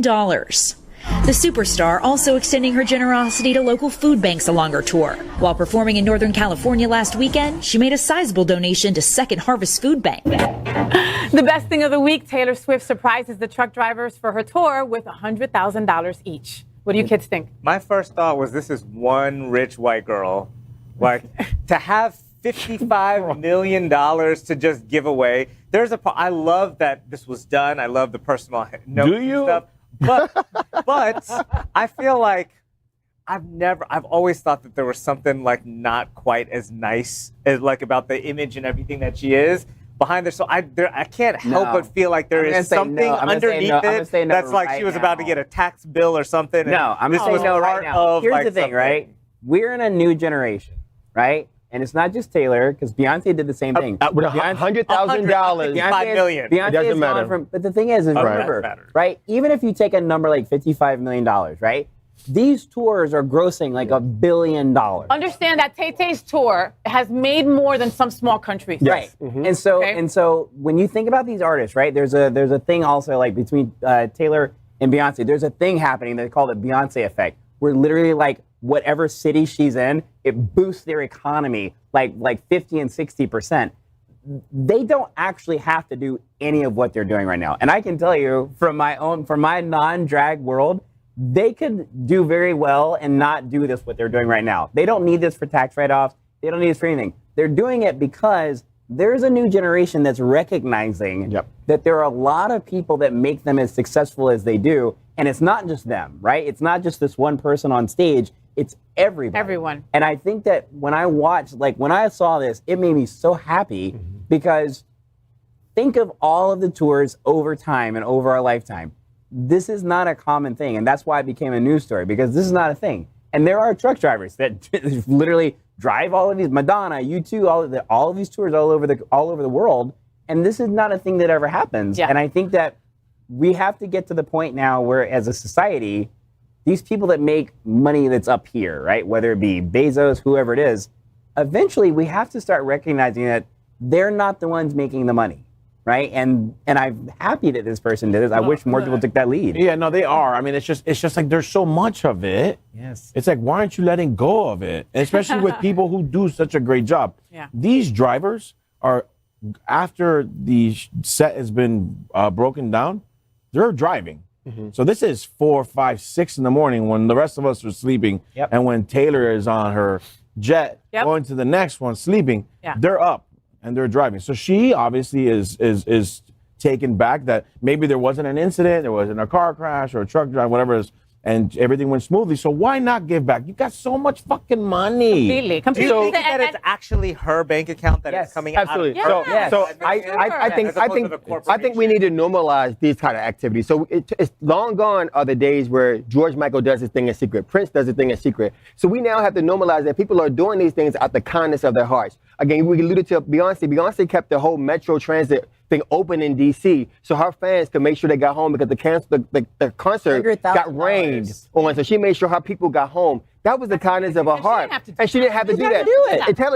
The superstar also extending her generosity to local food banks along her tour. While performing in Northern California last weekend, she made a sizable donation to Second Harvest Food Bank. The Best Thing of the Week, Taylor Swift surprises the truck drivers for her tour with $100,000 each. What do you kids think? My first thought was, this is one rich white girl. Like, to have $55 million to just give away. I love that this was done. I love the personal note stuff. But I feel like I've always thought that there was something like not quite as nice as like about the image and everything that she is behind there. So I can't help but feel like there is something underneath it that's like she was about to get a tax bill or something. No, I'm going to say no right now. Here's the thing, right? We're in a new generation, right? And it's not just Taylor, because Beyonce did the same thing. With $100,000, $5 million. It doesn't matter. But the thing is remember, right? Even if you take a number like $55 million, right? These tours are grossing like $1 billion. Understand that Tay-Tay's tour has made more than some small countries. Yes. Right. Mm-hmm. And so when you think about these artists, right? There's a thing also like between Taylor and Beyonce. There's a thing happening. They call it Beyonce effect. Where literally like whatever city she's in, it boosts their economy like 50 and 60%. They don't actually have to do any of what they're doing right now. And I can tell you from my non-drag world, they could do very well and not do this what they're doing right now. They don't need this for tax write-offs. They don't need this for anything. They're doing it because there's a new generation that's recognizing that there are a lot of people that make them as successful as they do. And it's not just them, right? It's not just this one person on stage. It's everybody. Everyone. And I think that when I saw this, it made me so happy Because think of all of the tours over time and over our lifetime. This is not a common thing, and that's why it became a news story, because this is not a thing. And there are truck drivers that literally drive all of these, Madonna, U2, all of these tours all over the world, and this is not a thing that ever happens. And I think that we have to get to the point now where, as a society, these people that make money that's up here, right, whether it be Bezos, whoever it is, eventually we have to start recognizing that they're not the ones making the money. Right, and I'm happy that this person did this. I wish more people took that lead. Yeah, no, they are. I mean, it's just like there's so much of it. Yes, it's like, why aren't you letting go of it? And especially with people who do such a great job. Yeah, these drivers are, after the set has been broken down, they're driving. So this is 4, 5, 6 in the morning when the rest of us are sleeping, and when Taylor is on her jet going to the next one sleeping. They're up and they're driving. So she obviously is taken back that maybe there wasn't an incident, there wasn't a car crash or a truck drive, whatever it is, and everything went smoothly. So why not give back? You got so much fucking money. Completely. Do you think that it's actually her bank account that is coming Absolutely. out? So I think we need to normalize these kind of activities. So it's long gone are the days where George Michael does his thing in secret, Prince does his thing in secret. So we now have to normalize that people are doing these things out the kindness of their hearts. Again, we alluded to Beyonce. Beyonce kept the whole Metro Transit thing open in D.C. so her fans could make sure they got home because the concert got rained on. So she made sure her people got home. That was the kindness of her heart. And she didn't have to do that.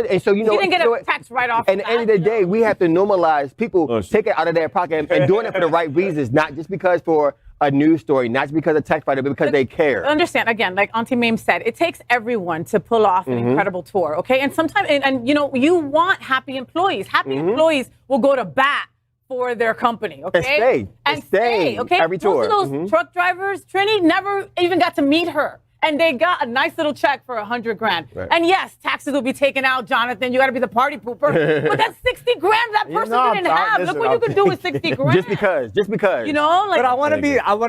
And so, you know, she didn't get a tax write-off. At the end of the day, we have to normalize people taking it out of their pocket and doing it for the right reasons, not just because for a news story, not just because of tax fighter, but because they care. Understand, again, like Auntie Maim said, it takes everyone to pull off an incredible tour, okay? And sometimes, and you know, you want happy employees. Happy employees will go to bat for their company, okay? And stay. Okay? Every tour. Most of those truck drivers, Trini, never even got to meet her. And they got a nice little check for $100 grand. Right. And yes, taxes will be taken out, Jonathan. You got to be the party pooper. But that's 60 grand that person didn't have. Look what you could do with 60 grand. Just because. You know, like. But I want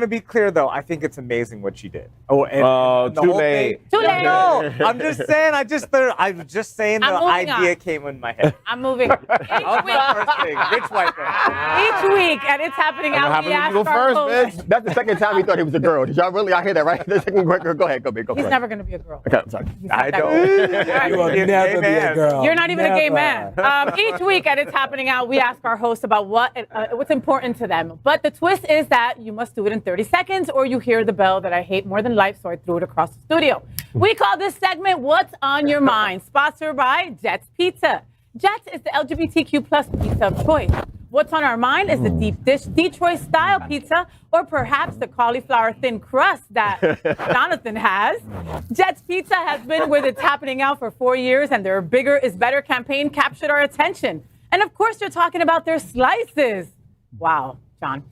to be clear though. I think it's amazing what she did. Oh, and the too whole late. Thing, too late. No, I'm just saying. I'm just saying the idea came in my head. I'm moving. Each week, and it's happening out. We ask our host. That's the second time he thought he was a girl. Did y'all really? I hear that, right? The second girl. Go ahead. He's never going to be a girl. Okay, I'm sorry. I don't. You will never be a girl. You're not even a gay man. Each week at It's Happening Out, we ask our hosts about what's important to them. But the twist is that you must do it in 30 seconds or you hear the bell that I hate more than life, so I threw it across the studio. We call this segment What's on Your Mind, sponsored by Jets Pizza. Jets is the LGBTQ plus pizza of choice. What's on our mind is the deep dish Detroit style pizza, or perhaps the cauliflower thin crust that Jonathan has. Jets Pizza has been with It's Happening Out for 4 years, and their Bigger is Better campaign captured our attention. And of course, you're talking about their slices. Wow, John.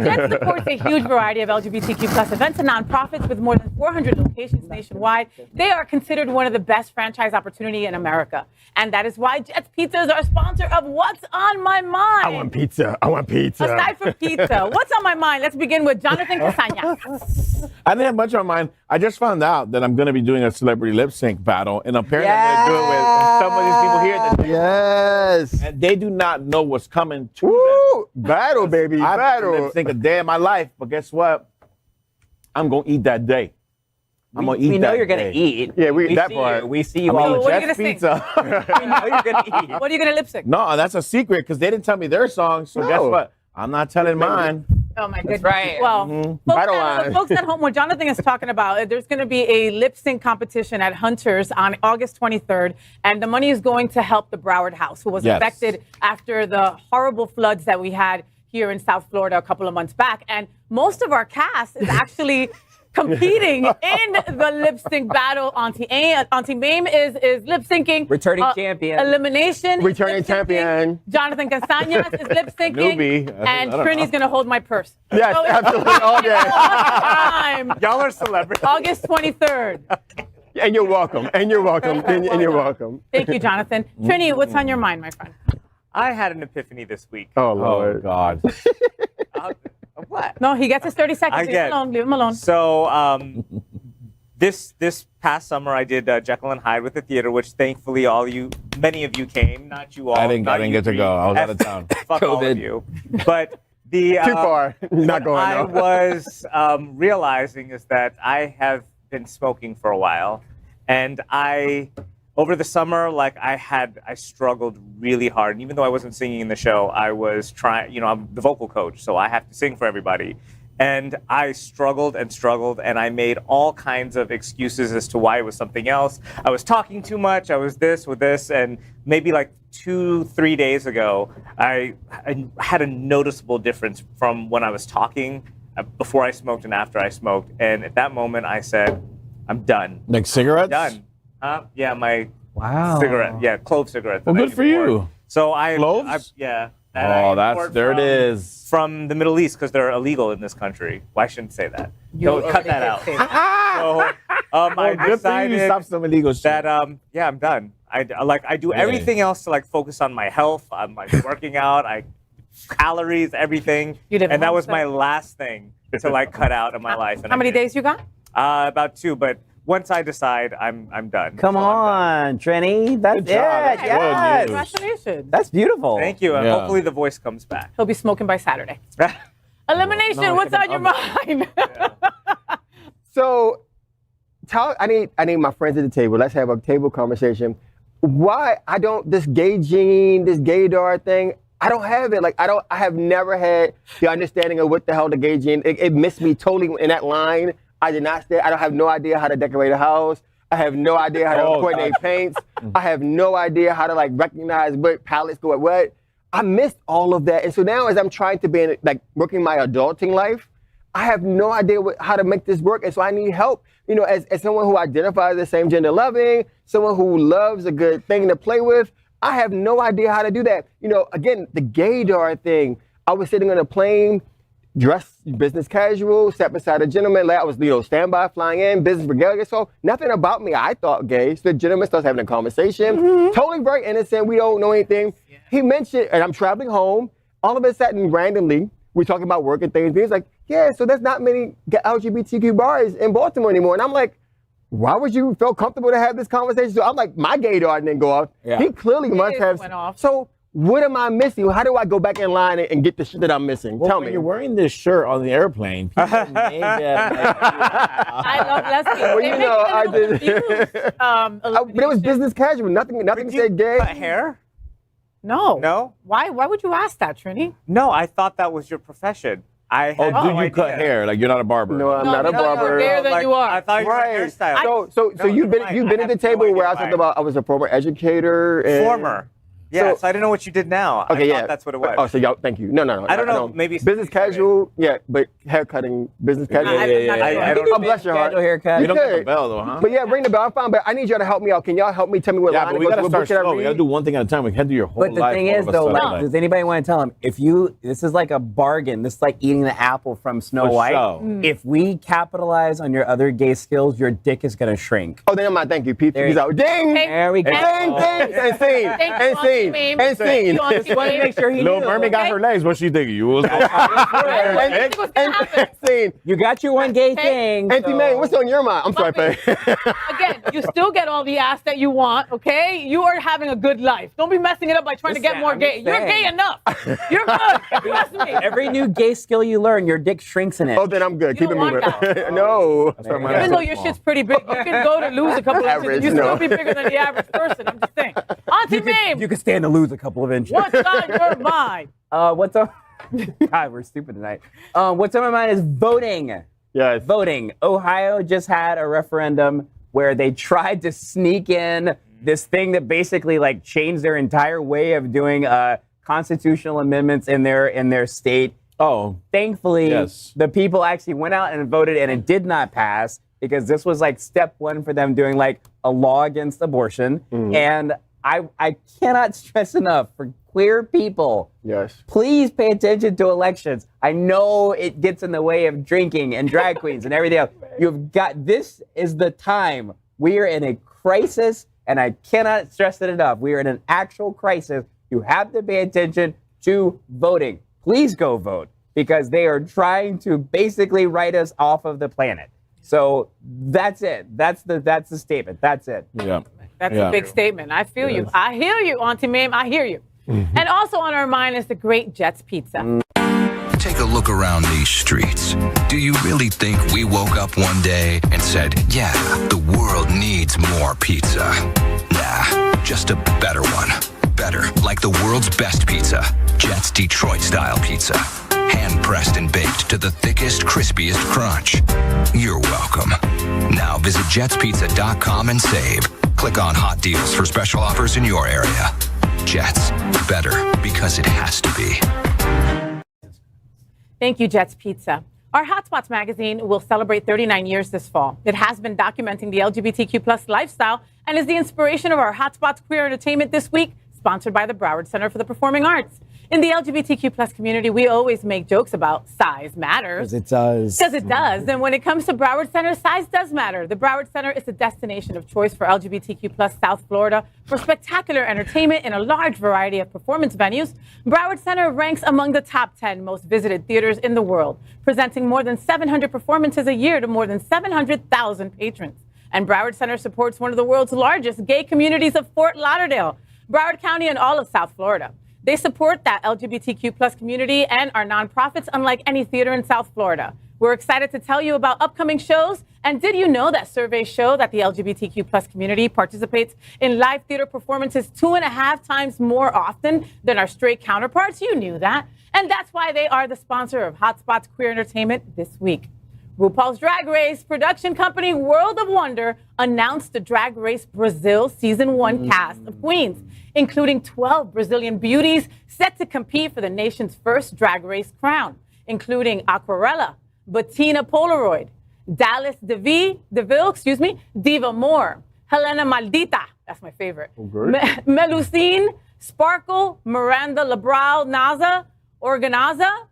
Jets supports a huge variety of LGBTQ plus events and nonprofits with more than 400 locations nationwide. They are considered one of the best franchise opportunity in America. And that is why Jets Pizza is our sponsor of What's on My Mind. I want pizza. Aside from pizza, what's on my mind? Let's begin with Jonathan Casañas. I didn't have much on my mind. I just found out that I'm going to be doing a celebrity lip sync battle, and apparently I'm going to do it with some of these people here. Yes. And they do not know what's coming to them. Battle, baby. I've Battle. lip sync a day of my life, but guess what? I'm going to eat that day. I'm going to eat that. We know you're going to eat. Yeah, that part. We see you all. What are you Jets Pizza. We know you're going to eat. What are you going to lip sync? No, that's a secret because they didn't tell me their song. So guess what? I'm not telling mine. Oh my goodness. Right. Well, folks at home, what Jonathan is talking about, there's going to be a lip sync competition at Hunter's on August 23rd, and the money is going to help the Broward House, who was affected after the horrible floods that we had here in South Florida a couple of months back. And most of our cast is actually competing in the lip sync battle. Auntie Maim is lip syncing. Returning champion. Elimination. Returning champion. Jonathan Casañas is lip syncing. Newbie. And Trini's going to hold my purse. Yes, so absolutely. All day. Y'all are celebrities. August 23rd. And you're welcome. And you're welcome. And you're welcome. Thank you, Jonathan. Trini, what's on your mind, my friend? I had an epiphany this week. Oh, Lord. Oh, God. What? No, he gets his 30 seconds. Leave him alone. So this past summer, I did Jekyll and Hyde with the theater, which thankfully all you many of you came, not you all. I didn't get to go. I was out of town. Fuck all of you. But the Too far. Not going. I no. was realizing is that I have been smoking for a while, and over the summer, like I struggled really hard. And even though I wasn't singing in the show, I was trying. You know, I'm the vocal coach, so I have to sing for everybody. And I struggled, and I made all kinds of excuses as to why it was something else. I was talking too much. I was this with this, and maybe like 2-3 days ago, I had a noticeable difference from when I was talking before I smoked and after I smoked. And at that moment, I said, "I'm done." Like cigarettes? Done. Yeah, my cigarette. Yeah, clove cigarettes. Well, good for you. So Cloves? Yeah. There it is. From the Middle East because they're illegal in this country. Well, I shouldn't say that. Don't cut that out. So I decided stop some illegal shit. that I'm done. I do everything else to like focus on my health. I'm like working out. Calories, everything. And that was my last thing to like cut out of my life. And How many days you got? About 2, but. Once I decide, I'm done. Come on, Trini. That's it. Yes. Congratulations. That's beautiful. Thank you. And hopefully the voice comes back. He'll be smoking by Saturday. Elimination, what's on your mind? So, I need my friends at the table. Let's have a table conversation. Why this gay gene, this gaydar thing, I don't have it. Like, I have never had the understanding of what the hell the gay gene, it missed me totally in that line. I did not stay. I have no idea how to decorate a house. I have no idea how to coordinate paints. I have no idea how to like recognize what palettes go at what. I missed all of that. And so now as I'm trying to be working my adulting life, I have no idea how to make this work. And so I need help. You know, as someone who identifies as same gender loving, someone who loves a good thing to play with, I have no idea how to do that. You know, again, the gaydar thing, I was sitting on a plane, dressed business casual, sat beside a gentleman. I was, standby, flying in, business regalia. So nothing about me, I thought gay. So the gentleman starts having a conversation. Totally very innocent. We don't know anything. Yeah. He mentioned, and I'm traveling home. All of a sudden, randomly, we're talking about work and things. He's like, yeah, so there's not many LGBTQ bars in Baltimore anymore. And I'm like, why would you feel comfortable to have this conversation? So I'm like, my gaydar didn't go off. Yeah. He clearly must have. Went off. So what am I missing? How do I go back in line and get the shit that I'm missing? Well, Tell me. You're wearing this shirt on the airplane. People may get, I love lesbians. Well, I did. But it was business casual. Nothing said gay. Cut hair? No. No? Why would you ask that, Trini? No, I thought that was your profession. Do you cut hair? Like you're not a barber? No, I'm not a barber. Gayer than you are. I thought you were a hairstylist. So you've been at the table where I talked about I was a former educator. Former. Yeah, so I didn't know what you did now. Okay, I thought that's what it was. Oh, so y'all, thank you. No. I don't know. Maybe business casual. Yeah, but haircutting, business casual. I don't know. Bless your heart. Haircut. You don't get the bell though, huh? But yeah, ring the bell. I'm fine. But I need y'all to help me out. Can y'all help me? Tell me what line. Yeah, but we gotta start slow. We gotta do one thing at a time. We can't do your whole life. But the thing is, though, does anybody want to tell them this is like a bargain? This is like eating the apple from Snow White. If we capitalize on your other gay skills, your dick is gonna shrink. Oh, then I'm thank you, Pete. He's out. Ding. There we go. Ding. And scene. And scene. And scene. Just wanted to make sure he Little Mermaid got her legs. What she thinking? You was and scene. You got your one gay thing. Auntie Maim, what's on your mind? I'm sorry, Faye. Again, you still get all the ass that you want, okay? You are having a good life. Don't be messing it up by trying to get more gay. You're gay enough. You're good. Trust me. Every new gay skill you learn, your dick shrinks in it. Oh, then I'm good. Keep it moving. No. Even though your shit's pretty big, you can go to lose a couple of inches. You still be bigger than the average person. I'm just saying. Auntie Maim. You can stand to lose a couple of inches. What's on your mind? What's on? God, we're stupid tonight. What's on my mind is voting. Yes. Voting. Ohio just had a referendum where they tried to sneak in this thing that basically like changed their entire way of doing constitutional amendments in their state. Oh. Thankfully, the people actually went out and voted, and it did not pass because this was like step one for them doing like a law against abortion. And I cannot stress enough for queer people. Yes. Please pay attention to elections. I know it gets in the way of drinking and drag queens and everything else. This is the time. We are in a crisis, and I cannot stress it enough. We are in an actual crisis. You have to pay attention to voting. Please go vote because they are trying to basically write us off of the planet. So that's it. That's the statement. That's it. Yeah. That's a big statement. I feel you. I hear you, Auntie Maim. I hear you. And also on our mind is the great Jets Pizza. Take a look around these streets. Do you really think we woke up one day and said, yeah, the world needs more pizza? Nah, just a better one. Better, like the world's best pizza. Jet's Detroit-style pizza. Hand-pressed and baked to the thickest, crispiest crunch. You're welcome. Now visit jetspizza.com and save. Click on hot deals for special offers in your area. Jets, better because it has to be. Thank you, Jets Pizza. Our Hotspots magazine will celebrate 39 years this fall. It has been documenting the LGBTQ plus lifestyle and is the inspiration of our Hotspots Queer Entertainment this week, sponsored by the Broward Center for the Performing Arts. In the LGBTQ plus community, we always make jokes about size matters. Because it does. Because it does. And when it comes to Broward Center, size does matter. The Broward Center is the destination of choice for LGBTQ plus South Florida for spectacular entertainment in a large variety of performance venues. Broward Center ranks among the top 10 most visited theaters in the world, presenting more than 700 performances a year to more than 700,000 patrons. And Broward Center supports one of the world's largest gay communities of Fort Lauderdale, Broward County, and all of South Florida. They support that LGBTQ plus community and are nonprofits unlike any theater in South Florida. We're excited to tell you about upcoming shows. And did you know that surveys show that the LGBTQ plus community participates in live theater performances 2.5 times more often than our straight counterparts? You knew that. And that's why they are the sponsor of Hotspots Queer Entertainment this week. RuPaul's Drag Race production company World of Wonder announced the Drag Race Brazil Season 1 cast of queens, including 12 Brazilian beauties set to compete for the nation's first Drag Race crown, including Aquarela, Bettina Polaroid, Dallas DeVille, Diva Moore, Helena Maldita, that's my favorite, Melusine, Sparkle, Miranda Labral Naza, Organaza,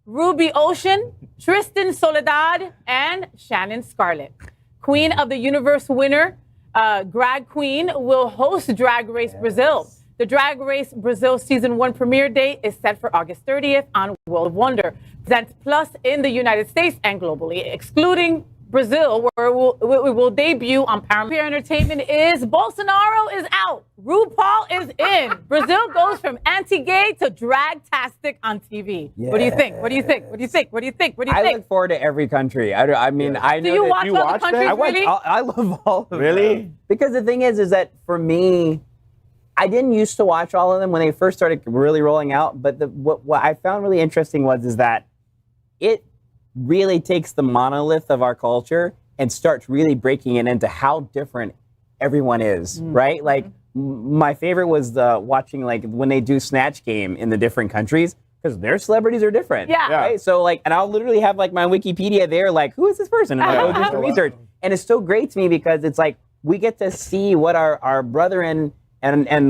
Ruby Ocean, Tristan Soledad, and Shannon Scarlett. Queen of the Universe winner, Drag Queen, will host Drag Race Brazil. The Drag Race Brazil Season 1 premiere date is set for August 30th on World of Wonder. Presents Plus in the United States and globally, excluding Brazil, where it will debut on Paramount. Queer Entertainment is Bolsonaro is out. RuPaul is in. Brazil goes from anti-gay to drag-tastic on TV. Yeah. What do you think? What do you think? What do you think? What do you think? What do you think? I look forward to every country. I mean, I know. Do you watch all the countries, really? I love all of them. Really? Because the thing is that for me, I didn't used to watch all of them when they first started really rolling out. But what I found really interesting is that it really takes the monolith of our culture and starts really breaking it into how different everyone is, right? Like my favorite was watching like when they do Snatch Game in the different countries because their celebrities are different. Yeah. Right? So like, and I'll literally have like my Wikipedia there, like who is this person? And I'll do some research. And it's so great to me because it's like we get to see what our brother and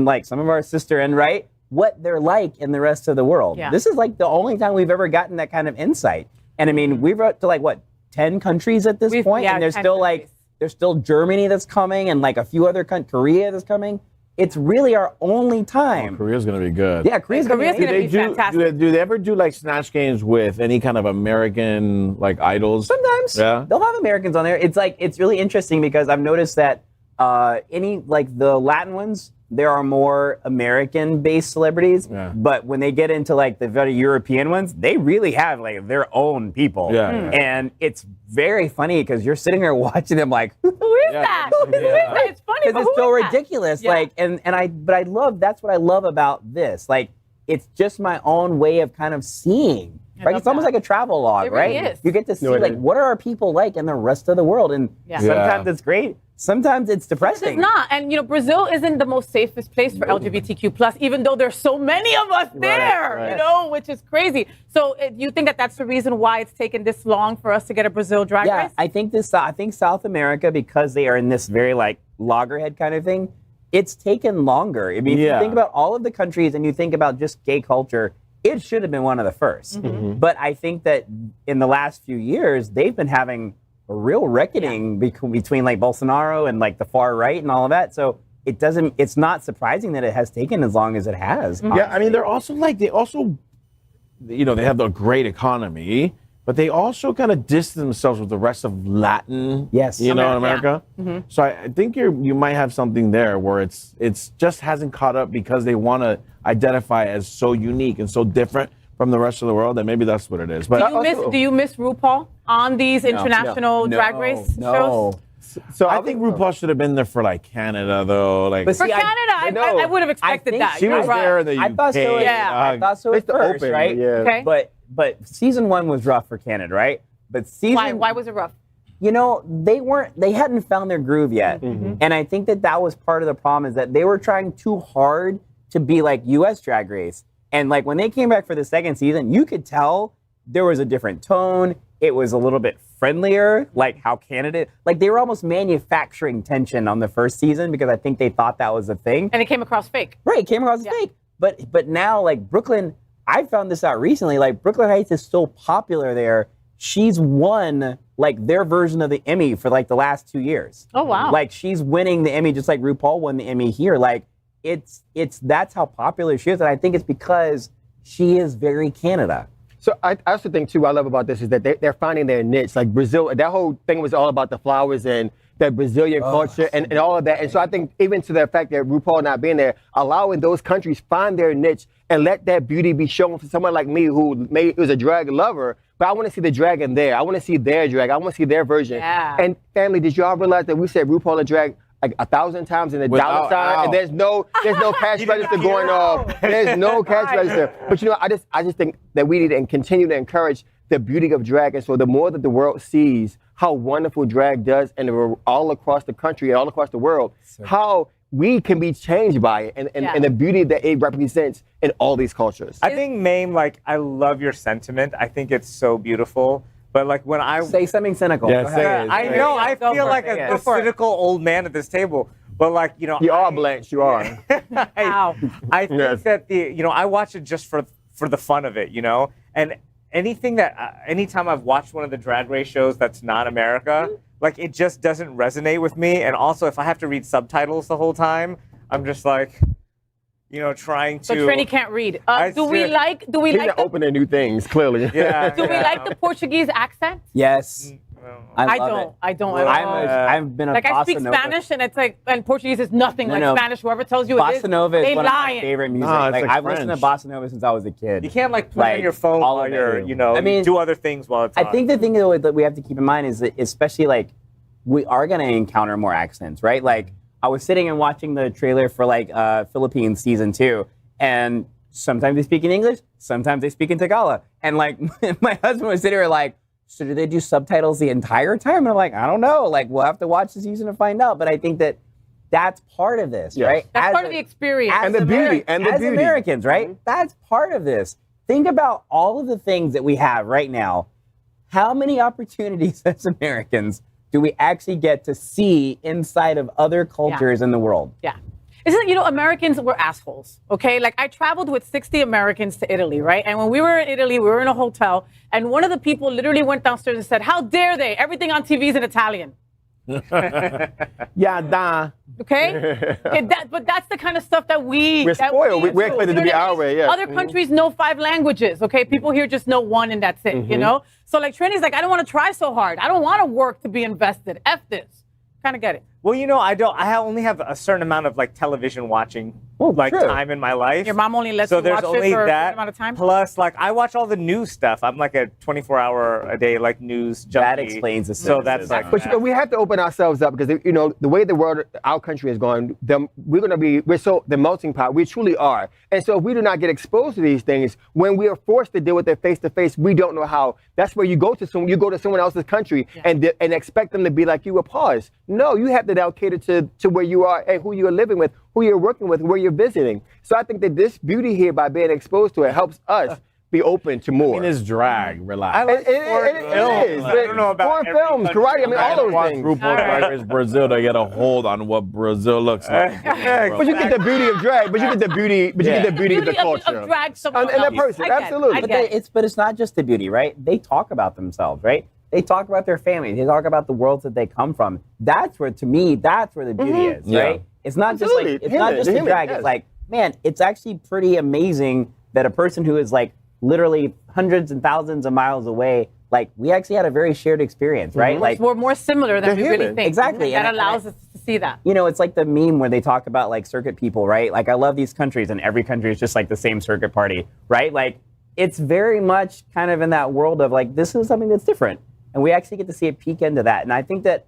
like some of our sister and right, what they're like in the rest of the world. Yeah. This is like the only time we've ever gotten that kind of insight. And I mean, we've up to like what 10 countries at this point, and there's still like there's still Germany that's coming, and like a few other countries, Korea that's coming. It's really our only time. Oh, Korea's gonna be good. Yeah, Korea's gonna be fantastic. Do they ever do like Snatch Games with any kind of American like idols? Sometimes. Yeah. They'll have Americans on there. It's like it's really interesting because I've noticed that any like the Latin ones, there are more American-based celebrities, but when they get into like the very European ones, they really have like their own people. And it's very funny because you're sitting there watching them like, who is that? Who is that? It's funny because it's so ridiculous. Like, but I love that's what I love about this. Like, it's just my own way of kind of seeing. Right? It's almost like a travel log, really right? Is. You get to see like what are our people like in the rest of the world, and sometimes it's great. Sometimes it's depressing. It's not. And, you know, Brazil isn't the most safest place for LGBTQ plus, even though there's so many of us there, you know, which is crazy. So you think that that's the reason why it's taken this long for us to get a Brazil drag race? I think South America, because they are in this very like loggerhead kind of thing, it's taken longer. I mean, if you think about all of the countries and you think about just gay culture, it should have been one of the first. But I think that in the last few years, they've been having a real reckoning between like Bolsonaro and like the far right and all of that. So it's not surprising that it has taken as long as it has. Yeah, I mean, they're also like, you know, they have the great economy. but they also kind of distance themselves with the rest of Latin. Yes, in America. Yeah. Mm-hmm. So I think you might have something there where it's just hasn't caught up because they want to identify as so unique and so different from the rest of the world, and maybe that's what it is. But do you miss RuPaul on these international drag race shows? So I think RuPaul should have been there for like Canada though. Like for Canada, I would have expected that. She was there in the UK. I thought so. I thought so at first, right? Okay. But season 1 was rough for Canada, right? But why was it rough? You know, they hadn't found their groove yet. Mm-hmm. And I think that was part of the problem, is that they were trying too hard to be like US Drag Race. And like when they came back for the second season, you could tell there was a different tone. It was a little bit friendlier, like how Canada, like they were almost manufacturing tension on the first season because I think they thought that was a thing. And it came across fake. Right, it came across as fake. But now, like Brooklyn, I found this out recently, like Brooklyn Heights is so popular there. She's won like their version of the Emmy for like the last 2 years. Oh, wow. Like she's winning the Emmy just like RuPaul won the Emmy here. Like that's how popular she is. And I think it's because she is very Canada. So I also think too, what I love about this is that they're finding their niche. Like Brazil, that whole thing was all about the flowers and the Brazilian culture and all of that. And so I think even to the fact that RuPaul not being there, allowing those countries find their niche and let that beauty be shown for someone like me who was a drag lover, but I want to see the drag in there. I want to see their drag. I want to see their version. Yeah. And family, did y'all realize that we said RuPaul and drag like 1,000 times in the dollar sign, and there's no cash register going off. There's no cash register. But you know, I just think that we need to continue to encourage the beauty of drag, and so the more that the world sees how wonderful drag does, and all across the country and all across the world, how we can be changed by it, and the beauty that it represents in all these cultures. I think, Maim, like, I love your sentiment. I think it's so beautiful. But like when I say something cynical, yeah, say it. I know I feel like a cynical old man at this table. But like, you know, you are, Blanche. You are. I think that I watch it just for the fun of it, you know. And anytime I've watched one of the drag race shows that's not America, like it just doesn't resonate with me. And also, if I have to read subtitles the whole time, I'm just like, trying to. So Trini can't read. Do we like opening new things? Clearly. Yeah. Do we like the Portuguese accent? Yes. I don't. I've been a like bossa I speak nova. Spanish, and it's like, and Portuguese is nothing like Spanish. Whoever tells you it is, bossa nova is they one of lying. my favorite music. No, it's like like I've French. listened to bossa nova since I was a kid. You can't like play on your phone while you're, do other things while it's on. I think the thing that we have to keep in mind is that, especially like, we are going to encounter more accents, right? Like, I was sitting and watching the trailer for like Philippines season 2, and sometimes they speak in English, sometimes they speak in Tagalog, and like my husband was sitting there like, so do they do subtitles the entire time? And I'm like, I don't know. Like, we'll have to watch the season to find out. But I think that that's part of this, right? That's part of the experience. And the beauty. And the as beauty. Americans, right? That's part of this. Think about all of the things that we have right now. How many opportunities as Americans do we actually get to see inside of other cultures in the world? Yeah. Isn't it, Americans were assholes, okay? Like, I traveled with 60 Americans to Italy, right? And when we were in Italy, we were in a hotel, and one of the people literally went downstairs and said, how dare they? Everything on TV is in Italian. Yeah, da. Okay? But that's the kind of stuff that we're spoiled. We're expected to be our way, yeah. Other countries know 5 languages, okay? People here just know 1 and that's it, you know? So like Trini's like, I don't want to try so hard. I don't want to work to be invested. F this. Kind of get it. Well, I only have a certain amount of like television watching time in my life. Your mom only lets so you there's watch only it for that, a certain amount of time? Plus, like, I watch all the news stuff. I'm like a 24-hour-a-day like news junkie. That explains the So that's like. But we have to open ourselves up because the way the world, our country is going, we're the melting pot. We truly are. And so if we do not get exposed to these things, when we are forced to deal with it face to face, we don't know how. That's where you go to someone else's country and expect them to be like you. A pause. No, you have to now cater to where you are and who you are living with, who you're working with, where you're visiting. So I think that this beauty here, by being exposed to it, helps us be open to more. I mean, it's drag. Relax. I like it is. I don't know about foreign films, karate. I mean, all those things. RuPaul's Drag Race Brazil to get a hold on what Brazil looks like. But you get the beauty of drag. But you get the beauty. But you get the beauty of the culture. Of drag and that person, absolutely. But it's not just the beauty, right? They talk about themselves, right? They talk about their family. They talk about the worlds that they come from. That's where, to me, that's where the beauty is, right? It's not just like the drag. It's like, man, it's actually pretty amazing that a person who is like literally hundreds and thousands of miles away like we actually had a very shared experience, right? Like we're more similar than we really think. Exactly. And that allows us to see that. You know, it's like the meme where they talk about like circuit people, right? Like I love these countries and every country is just like the same circuit party, right? Like it's very much kind of in that world of like, this is something that's different. And we actually get to see a peek into that. And I think that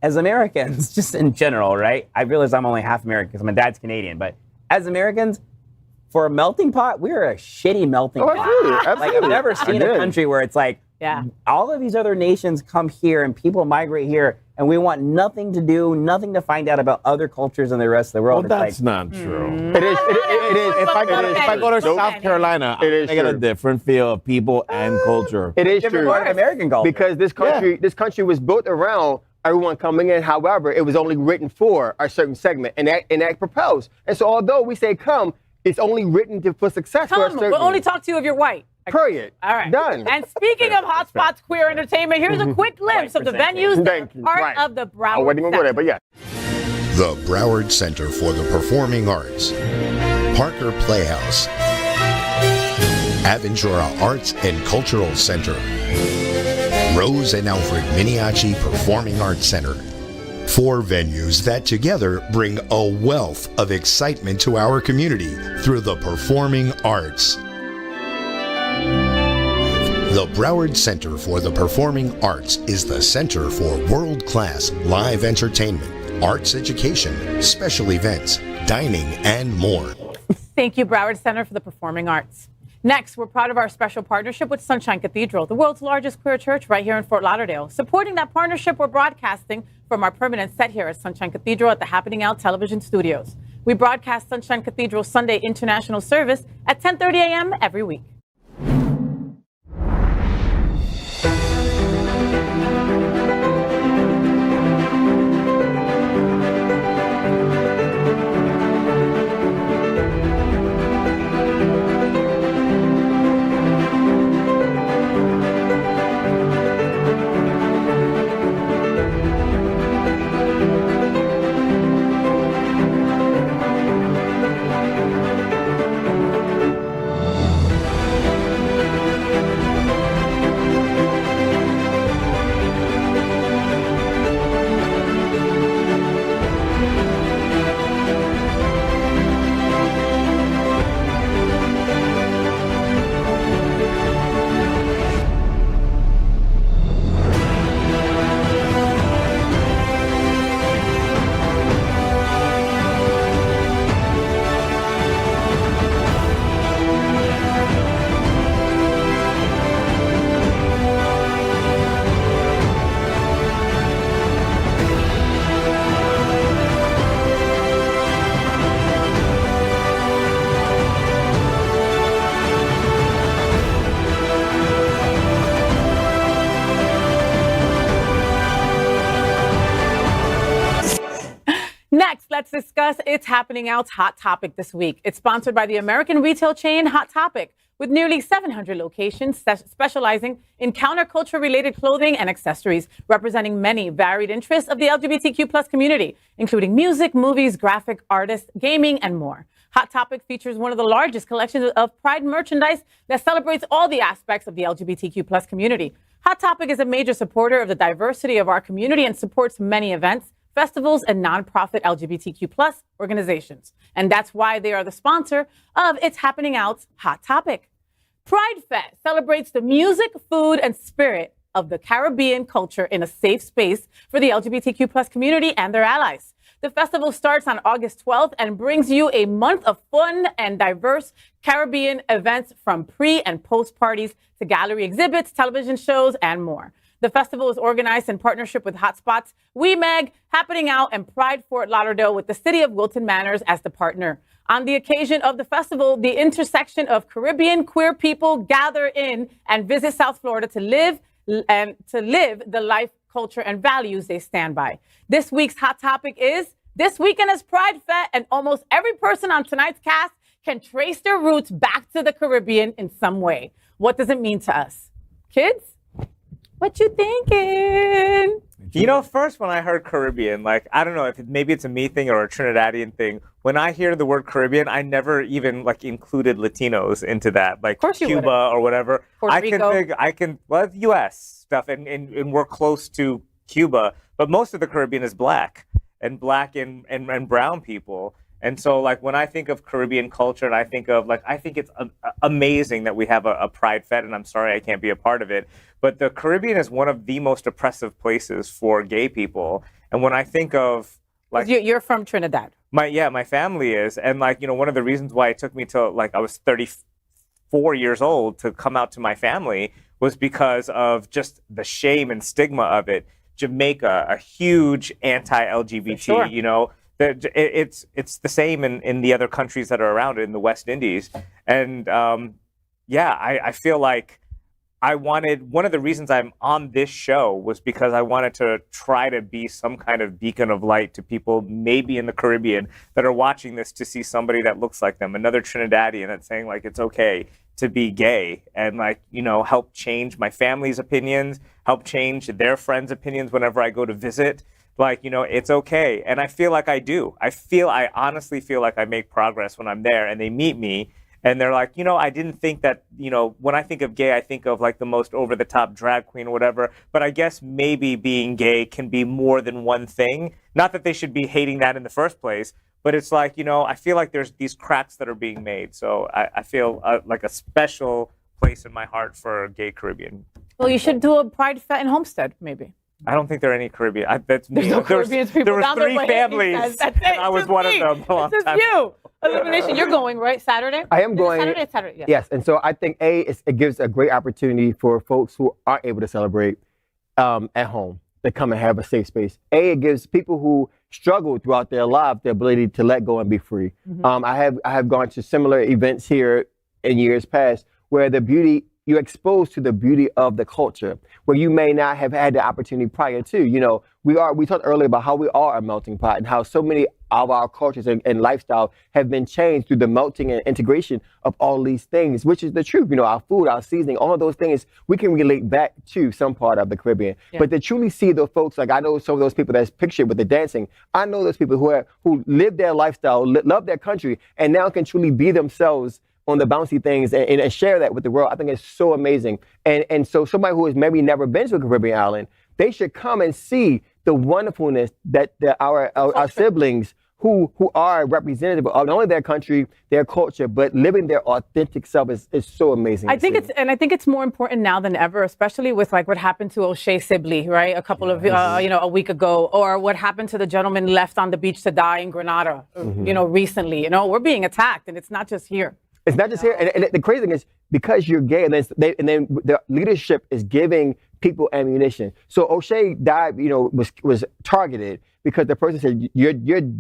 as Americans, just in general, right? I realize I'm only half American because my dad's Canadian, but as Americans, for a melting pot, we're a shitty melting pot. Absolutely. Like I've never seen a country where it's like, yeah, all of these other nations come here and people migrate here and we want nothing to do, nothing to find out about other cultures in the rest of the world. Well, that's not true. It is. It is. If I go to South Carolina, I get a different feel of people and culture. It is Different true. part of American culture. Because this country was built around everyone coming in. However, it was only written for a certain segment, and that propels. And so, although we say come, it's only written for success for a certain. We'll only talk to you if you're white. Period. All right. Done. And speaking of hotspots, queer entertainment, here's a quick glimpse of the venues that are part of the Broward I wasn't going to go there, but yeah. The Broward Center for the Performing Arts, Parker Playhouse, Aventura Arts and Cultural Center, Rose and Alfred Miniachi Performing Arts Center. 4 venues that together bring a wealth of excitement to our community through the performing arts. The Broward Center for the Performing Arts is the center for world-class live entertainment, arts education, special events, dining, and more. Thank you, Broward Center for the Performing Arts. Next, we're proud of our special partnership with Sunshine Cathedral, the world's largest queer church right here in Fort Lauderdale. Supporting that partnership, we're broadcasting from our permanent set here at Sunshine Cathedral at the Happening Out television studios. We broadcast Sunshine Cathedral Sunday International Service at 10:30 a.m. every week. Next, let's discuss It's Happening Out's Hot Topic this week. It's sponsored by the American retail chain Hot Topic, with nearly 700 locations specializing in counterculture-related clothing and accessories, representing many varied interests of the LGBTQ plus community, including music, movies, graphic artists, gaming, and more. Hot Topic features one of the largest collections of Pride merchandise that celebrates all the aspects of the LGBTQ plus community. Hot Topic is a major supporter of the diversity of our community and supports many events, festivals, and nonprofit LGBTQ plus organizations. And that's why they are the sponsor of It's Happening Out's Hot Topic. Pride Fest celebrates the music, food, and spirit of the Caribbean culture in a safe space for the LGBTQ plus community and their allies. The festival starts on August 12th and brings you a month of fun and diverse Caribbean events, from pre- and post-parties to gallery exhibits, television shows, and more. The festival is organized in partnership with Hotspots, WeMag, Happening Out, and Pride Fort Lauderdale, with the city of Wilton Manors as the partner. On the occasion of the festival, the intersection of Caribbean queer people gather in and visit South Florida to live the life, culture, and values they stand by. This week's Hot Topic is, this weekend is Pride Fest, and almost every person on tonight's cast can trace their roots back to the Caribbean in some way. What does it mean to us? Kids? What you thinking? You know, first when I heard Caribbean, like, I don't know if maybe it's a me thing or a Trinidadian thing. When I hear the word Caribbean, I never even like included Latinos into that, like Cuba or whatever. Puerto Rico. Well, U.S. stuff, and we're close to Cuba, but most of the Caribbean is black and brown people. And so, like, when I think of Caribbean culture, and I think it's amazing that we have a Pride Fest, and I'm sorry I can't be a part of it, but the Caribbean is one of the most oppressive places for gay people. And when I think of, like... You're from Trinidad. My family is. And, like, you know, one of the reasons why it took me to, like, I was 34 years old to come out to my family was because of just the shame and stigma of it. Jamaica, a huge anti-LGBT, sure. You know, it's the same in the other countries that are around it, in the West Indies. And I feel like one of the reasons I'm on this show was because I wanted to try to be some kind of beacon of light to people maybe in the Caribbean that are watching this, to see somebody that looks like them, another Trinidadian that's saying like it's okay to be gay, and like, you know, help change my family's opinions, help change their friends' opinions whenever I go to visit. Like, you know, it's okay. And I feel like I do. I honestly feel like I make progress when I'm there and they meet me and they're like, you know, I didn't think that, you know, when I think of gay, I think of like the most over the top drag queen or whatever. But I guess maybe being gay can be more than one thing. Not that they should be hating that in the first place, but it's like, you know, I feel like there's these cracks that are being made. So I feel like a special place in my heart for gay Caribbean. Well, you should do a Pride Fest in Homestead, maybe. I don't think there are any Caribbean. That's me. There's no Caribbean people there was down there, 3 but families, that's it. and I was one of them. It's just you. Elimination. You're going, right? Saturday? I am going. Saturday, yes. Yes, and so I think it gives a great opportunity for folks who aren't able to celebrate at home to come and have a safe space. It gives people who struggle throughout their lives the ability to let go and be free. Mm-hmm. I have gone to similar events here in years past where you're exposed to the beauty of the culture where you may not have had the opportunity prior to. You know, we talked earlier about how we are a melting pot and how so many of our cultures and lifestyle have been changed through the melting and integration of all these things, which is the truth. You know, our food, our seasoning, all of those things, we can relate back to some part of the Caribbean. Yeah. But to truly see those folks, like I know some of those people that's pictured with the dancing, I know those people who live their lifestyle, love their country, and now can truly be themselves on the bouncy things and share that with the world. I think it's so amazing. And so somebody who has maybe never been to a Caribbean island, they should come and see the wonderfulness that our siblings who are representative of not only their country, their culture, but living their authentic self is so amazing. I think it's more important now than ever, especially with like what happened to O'Shea Sibley, right? A week ago, or what happened to the gentleman left on the beach to die in Grenada, recently. We're being attacked, and it's not just here. It's not just here, and the crazy thing is because you're gay, and then the leadership is giving people ammunition. So O'Shea died, was targeted because the person said,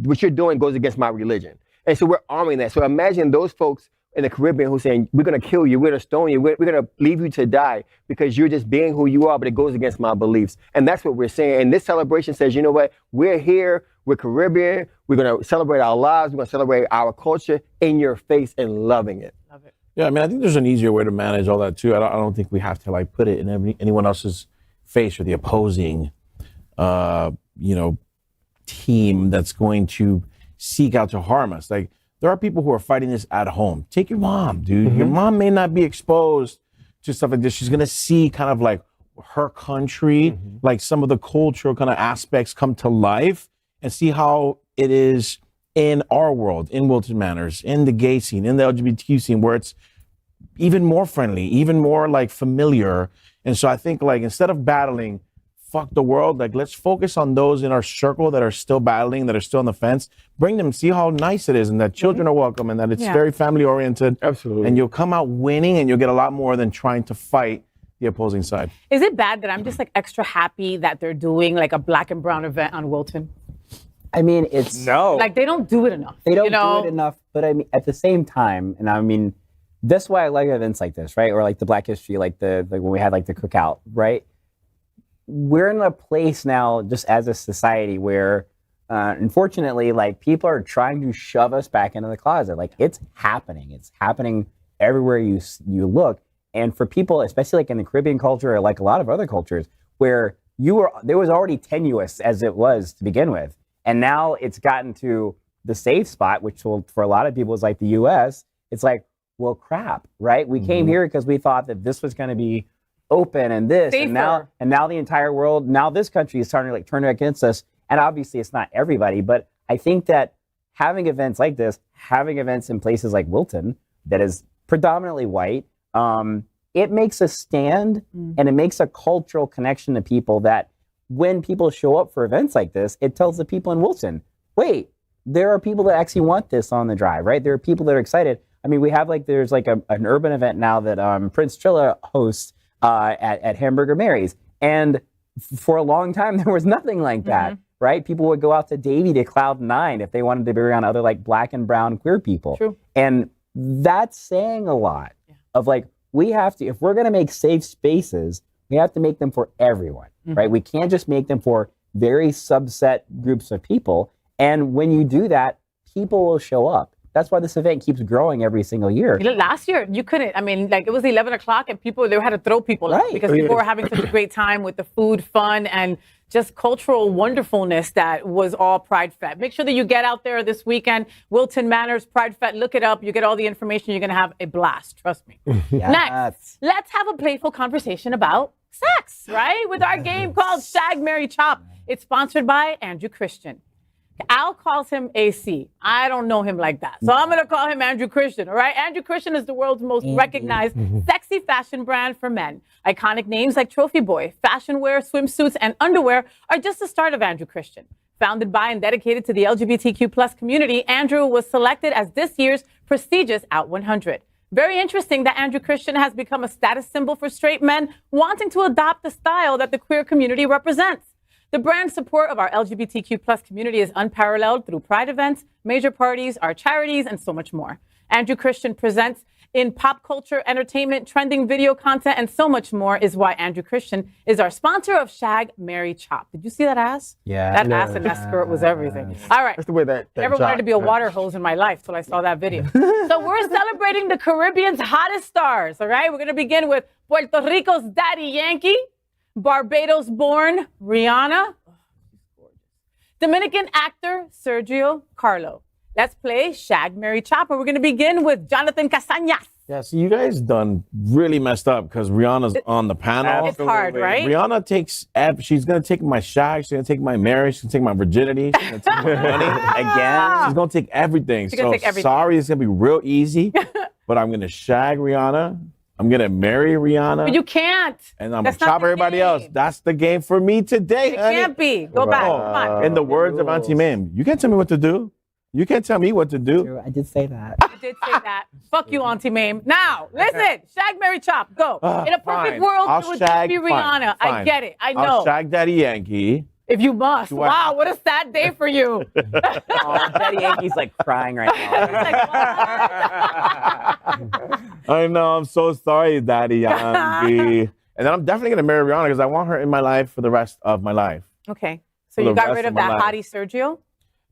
what you're doing goes against my religion, and so we're arming that. So imagine those folks in the Caribbean who's saying, we're gonna kill you, we're gonna stone you, we're gonna leave you to die because you're just being who you are, but it goes against my beliefs, and that's what we're saying. And this celebration says, you know what, we're here. We're Caribbean. We're going to celebrate our lives. We're going to celebrate our culture in your face and loving it. Love it. Yeah, I mean, I think there's an easier way to manage all that too. I don't think we have to like put it in anyone else's face or the opposing, team that's going to seek out to harm us. Like there are people who are fighting this at home. Take your mom, dude. Mm-hmm. Your mom may not be exposed to stuff like this. She's going to see kind of like her country, like some of the cultural kind of aspects come to life. And see how it is in our world, in Wilton Manors, in the gay scene, in the LGBTQ scene, where it's even more friendly, even more like familiar. And so I think like instead of battling, fuck the world, like let's focus on those in our circle that are still battling, that are still on the fence. Bring them, see how nice it is, and that children are welcome, and that it's very family oriented. Absolutely. And you'll come out winning, and you'll get a lot more than trying to fight the opposing side. Is it bad that I'm just like extra happy that they're doing like a black and brown event on Wilton? I mean, it's... No. Like, they don't do it enough. They don't do it enough, but I mean, at the same time, and I mean, that's why I like events like this, right? Or like the Black History, like when we had like the cookout, right? We're in a place now, just as a society, where, unfortunately, like, people are trying to shove us back into the closet. Like, it's happening. It's happening everywhere you look. And for people, especially like in the Caribbean culture or like a lot of other cultures, where there was already tenuous as it was to begin with. And now it's gotten to the safe spot, which for a lot of people is like the US. It's like, well, crap, right? We came here because we thought that this was going to be open and this, Safer. and now the entire world, now this country is starting to like turn against us. And obviously it's not everybody, but I think that having events like this, having events in places like Wilton that is predominantly white, it makes a stand and it makes a cultural connection to people that when people show up for events like this, it tells the people in Wilton, wait, there are people that actually want this on the drive, right? There are people that are excited. I mean, we have there's an urban event now that Prince Trilla hosts at Hamburger Mary's. And for a long time, there was nothing like that, right? People would go out to Davie to Cloud 9 if they wanted to be around other like black and brown queer people. True. And that's saying a lot of like, we have to, if we're going to make safe spaces, we have to make them for everyone, right? We can't just make them for very subset groups of people. And when you do that, people will show up. That's why this event keeps growing every single year. Last year, you couldn't. I mean, like, it was 11 o'clock and they had to throw people out because people were having such a great time with the food, fun, and just cultural wonderfulness that was all Pride Fest. Make sure that you get out there this weekend. Wilton Manors, Pride Fest, look it up. You get all the information. You're going to have a blast. Trust me. Next, let's have a playful conversation about sex, right? With our game called Shag, Marry, Chop. It's sponsored by Andrew Christian. Al calls him AC. I don't know him like that. So I'm going to call him Andrew Christian, all right? Andrew Christian is the world's most recognized sexy fashion brand for men. Iconic names like Trophy Boy, fashion wear, swimsuits, and underwear are just the start of Andrew Christian. Founded by and dedicated to the LGBTQ plus community, Andrew was selected as this year's prestigious Out 100. Very interesting that Andrew Christian has become a status symbol for straight men wanting to adopt the style that the queer community represents. The brand support of our LGBTQ plus community is unparalleled through Pride events, major parties, our charities, and so much more. Andrew Christian presents in pop culture, entertainment, trending video content, and so much more is why Andrew Christian is our sponsor of Shag, Marry, Chop. Did you see that ass? Yeah. That ass and that skirt was everything. All right. That's the way that Never wanted to be a water hose in my life till I saw that video. So we're celebrating the Caribbean's hottest stars, all right? We're going to begin with Puerto Rico's Daddy Yankee, Barbados-born Rihanna, Dominican actor Sergio Carlo. Let's play Shag, Marry, Chop. And we're going to begin with Jonathan Casañas. Yeah, so you guys done really messed up because Rihanna's on the panel. It's hard, right? Rihanna she's going to take my shag, she's going to take my marriage, she's going to take my virginity, she's going to take my money. Again, she's going to take everything. She's gonna take everything. Sorry, it's going to be real easy, but I'm going to shag Rihanna. I'm going to marry Rihanna. But you can't. And I'm going to chop everybody else. That's the game for me today, It honey. can't be. Go back. Come on. In the words of Auntie Maim, you can't tell me what to do. You can't tell me what to do. I did say that. You did say that. Fuck you, Auntie Maim. Now, listen. Shag, Marry, Chop. Go. In a perfect Fine. world, I'll it would shag- be Rihanna. fine, I get it. I know. I'll shag Daddy Yankee. If you must. Do I Wow, have what a sad day for you. Daddy Yankee's like crying right now. I know. I'm so sorry, Daddy Yankee. And then I'm definitely going to marry Rihanna because I want her in my life for the rest of my life. Okay. For So you the got rest rid of of my that life. hottie Sergio?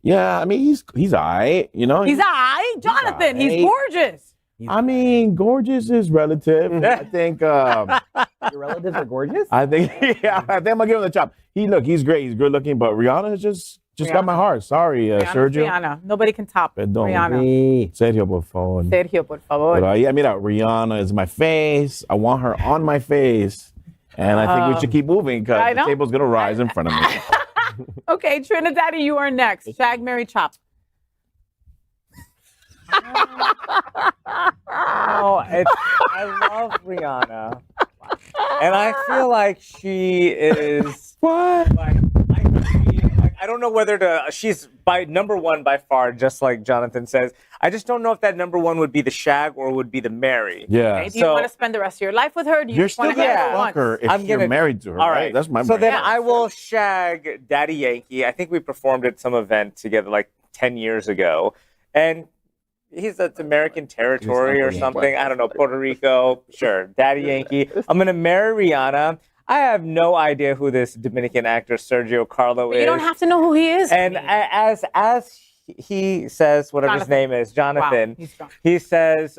Yeah, I mean, he's all right, you know? He's all right. Jonathan, he's aight. gorgeous. I mean, gorgeous is relative. I think Your relatives are gorgeous? I think I'm gonna give him the chop. He's great, he's good looking, but Rihanna is just got my heart. Sorry, Rihanna's Sergio. Rihanna. Nobody can top Perdón. Rihanna. Sergio, por favor. Sergio, por favor. But yeah, mira, Rihanna is my face. I want her on my face. And I think we should keep moving I because the know. table's gonna rise in front of me. Okay, TriniDaddy, you are next. Shag, Marry, Chop. I love Rihanna, and I feel like she is what? I don't know whether to. She's by number one by far, just like Jonathan says. I just don't know if that number one would be the shag or would be the marry. Yeah. Okay, do you want to spend the rest of your life with her? Or do you You're just want still to gonna have her fuck her once? if you're married to her, All right? That's my So then brain. I will shag Daddy Yankee. I think we performed at some event together like 10 years ago. And he's at American territory or something. I don't know, Puerto Rico. Sure, Daddy Yankee. I'm going to marry Rihanna. I have no idea who this Dominican actor Sergio Carlo But is. you don't have to know who he is. And as he says, whatever his name is, Jonathan, Wow, he's drunk. he says,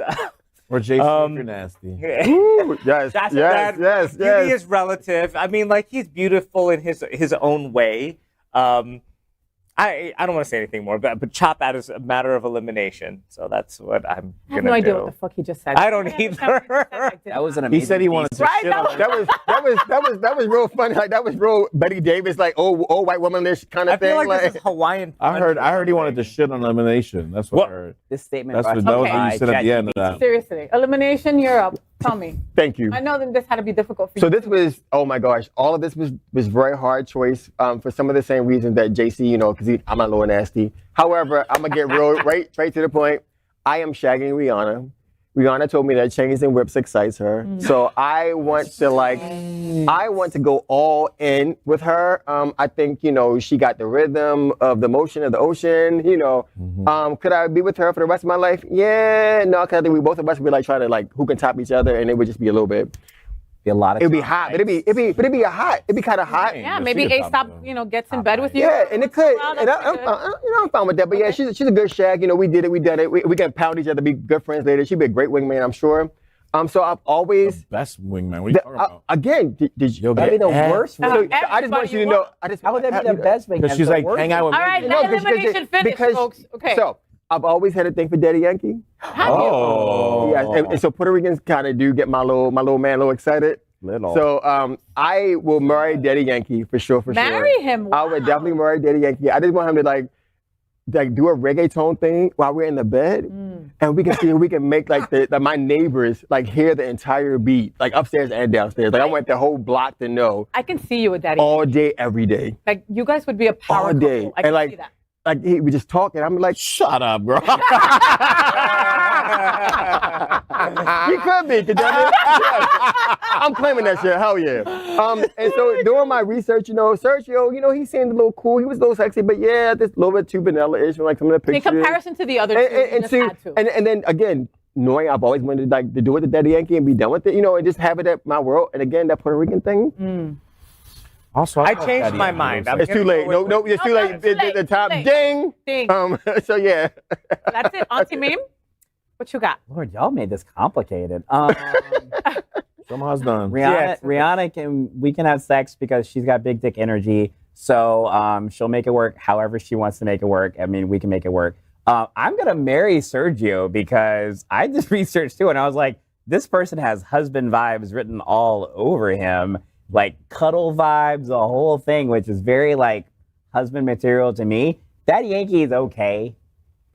Or Jason, you're nasty. Ooh, yes, That's yes, yes, Beauty yes. is relative. I mean, like, he's beautiful in his own way. I don't want to say anything more, but chop that is a matter of elimination. So that's what I'm I have gonna no idea do. what the fuck he just said. I don't either. That was an amazing He said he wanted to Right? shit That on was- That was real funny. Like that was real Betty Davis, like old white woman-ish kind of I thing. feel like this is Hawaiian. I heard he wanted to shit on Elimination. That's what I heard. This statement. That's what, brought that was to what by you said at the end of that. Seriously, elimination. You're up. Tell me. Thank you. I know that this had to be difficult for So you. this was, oh my gosh, all of this was very hard choice for some of the same reasons that JC, you know, because I'm a little nasty. However, I'm gonna get real right to the point. I am shagging Rihanna. Rihanna told me that chains and whips excites her. So I want to go all in with her. I think, you know, she got the rhythm of the motion of the ocean, you know. Could I be with her for the rest of my life? Yeah, no, because I think we both of us would be like trying to like who can top each other, and it would just be a little bit. Be a lot of. It'd be hot, but it'd be kind of hot. Yeah, maybe A-Stop, you know, gets in bed with you. Yeah, and it could. Well, And I'm fine with that. But yeah, she's a good shag. You know, we did it. We done it. We can pound each other, be good friends later. She'd be a great wingman, I'm sure. So I've always best wingman. What are you talking about? Again, did you? That'd be the worst. So I just want you to know. How would that be the best wingman? Because she's like, hang out with All me. right, let elimination finish, folks. Okay. So I've always had a thing for Daddy Yankee. Oh. Yeah, and so Puerto Ricans kind of do get my little man a little excited. So I will marry Daddy Yankee for sure. Marry him? I would definitely marry Daddy Yankee. I just want him to like do a reggaeton thing while we're in the bed, and we can see if we can make like my neighbors like hear the entire beat, like upstairs and downstairs. Like I want the whole block to know. I can see you with Daddy. All day, every day. Like you guys would be a power All day. couple. I can And see that. Like he would just talk, and I'm like, shut up, bro. He could be, I'm claiming that shit. Hell yeah. And so doing my research, you know, Sergio, you know, he seemed a little cool. He was a little sexy, but yeah, just a little bit too vanilla-ish from like some of the pictures. In comparison to the other two, and then again, knowing I've always wanted to do it to Daddy Yankee and be done with it, you know, and just have it at my world. And again, that Puerto Rican thing. Also, I changed my mind. It's too late. No, it's too late. The top ding. So yeah. That's it. Auntie Maim, what you got? Lord, y'all made this complicated. Somehow it's done. Rihanna we can have sex because she's got big dick energy. So she'll make it work however she wants to make it work. I mean, we can make it work. I'm gonna marry Sergio because I just researched too, and I was like, this person has husband vibes written all over him. Like cuddle vibes, the whole thing, which is very like husband material to me. Daddy Yankee is okay.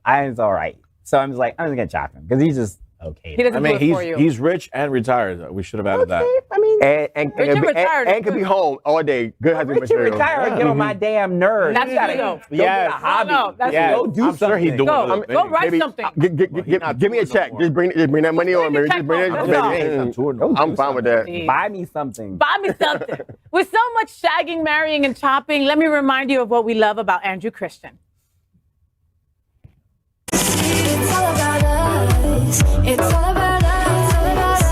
It's all right. So I'm just gonna chop him because he's just okay. He doesn't do it for you. He's rich and retired. We should have added that. I mean, and could be home all day. Good husband Richard material. retire and get on my damn nerves. That's you gotta you. go get a hobby. Go do I'm something. sure he's doing Go. it. Go write something. Give me a check. Just bring that money on, baby. Just bring it, baby. I'm fine with that. Buy me something. Buy me something. With so much shagging, marrying, and chopping, let me remind you of what we love about Andrew Christian. It's all about us. It's all about us.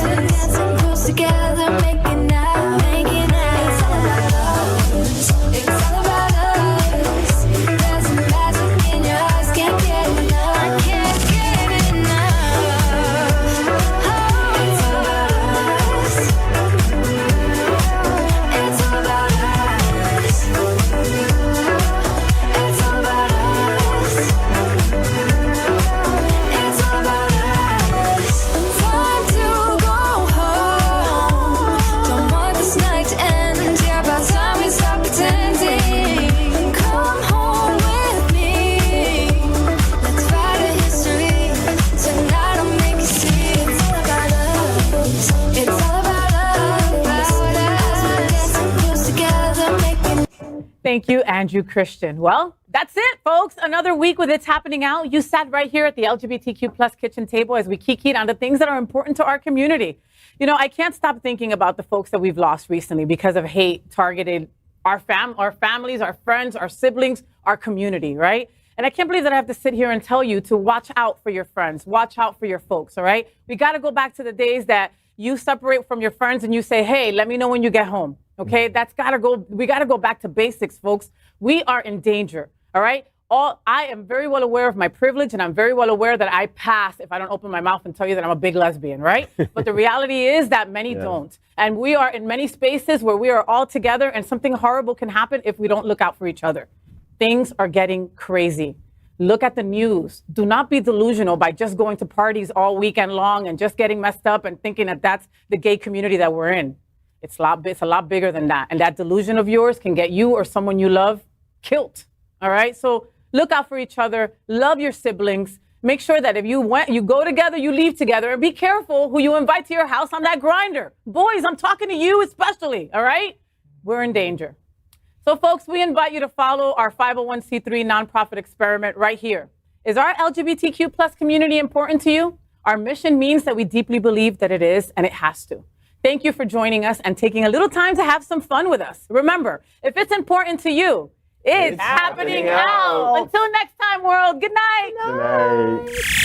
We're dancing close together, making out. It's all about us. It's all about us. There's magic in your eyes, can't get enough. I can't get enough. It's all about us. It's all about us. It's all about us. It's all about us. Time to go home. Don't want this night to end. Yeah, by the time we stop pretending. Come home with me. Let's write a history. Tonight I'll make you see. It's all about us. It's all about us. We're dancing close together, making. Thank you, Andrew Christian. Well, that's it, folks. Another week with It's Happening Out. You sat right here at the LGBTQ plus kitchen table as we kikied on the things that are important to our community. You know, I can't stop thinking about the folks that we've lost recently because of hate targeted our families, our friends, our siblings, our community, right? And I can't believe that I have to sit here and tell you to watch out for your friends, watch out for your folks, all right? We got to go back to the days that you separate from your friends and you say, hey, let me know when you get home, okay? We got to go back to basics, folks. We are in danger, all right? I am very well aware of my privilege, and I'm very well aware that I pass if I don't open my mouth and tell you that I'm a big lesbian, right? But the reality is that many don't. And we are in many spaces where we are all together, and something horrible can happen if we don't look out for each other. Things are getting crazy. Look at the news. Do not be delusional by just going to parties all weekend long and just getting messed up and thinking that that's the gay community that we're in. It's a lot bigger than that. And that delusion of yours can get you or someone you love killed. All right? So look out for each other. Love your siblings. Make sure that if you go together, you leave together. And be careful who you invite to your house on that grinder. Boys, I'm talking to you especially. All right? We're in danger. So, folks, we invite you to follow our 501c3 nonprofit experiment right here. Is our LGBTQ plus community important to you? Our mission means that we deeply believe that it is, and it has to. Thank you for joining us and taking a little time to have some fun with us. Remember, if it's important to you, it's happening out. Until next time, world. Good night. Good night.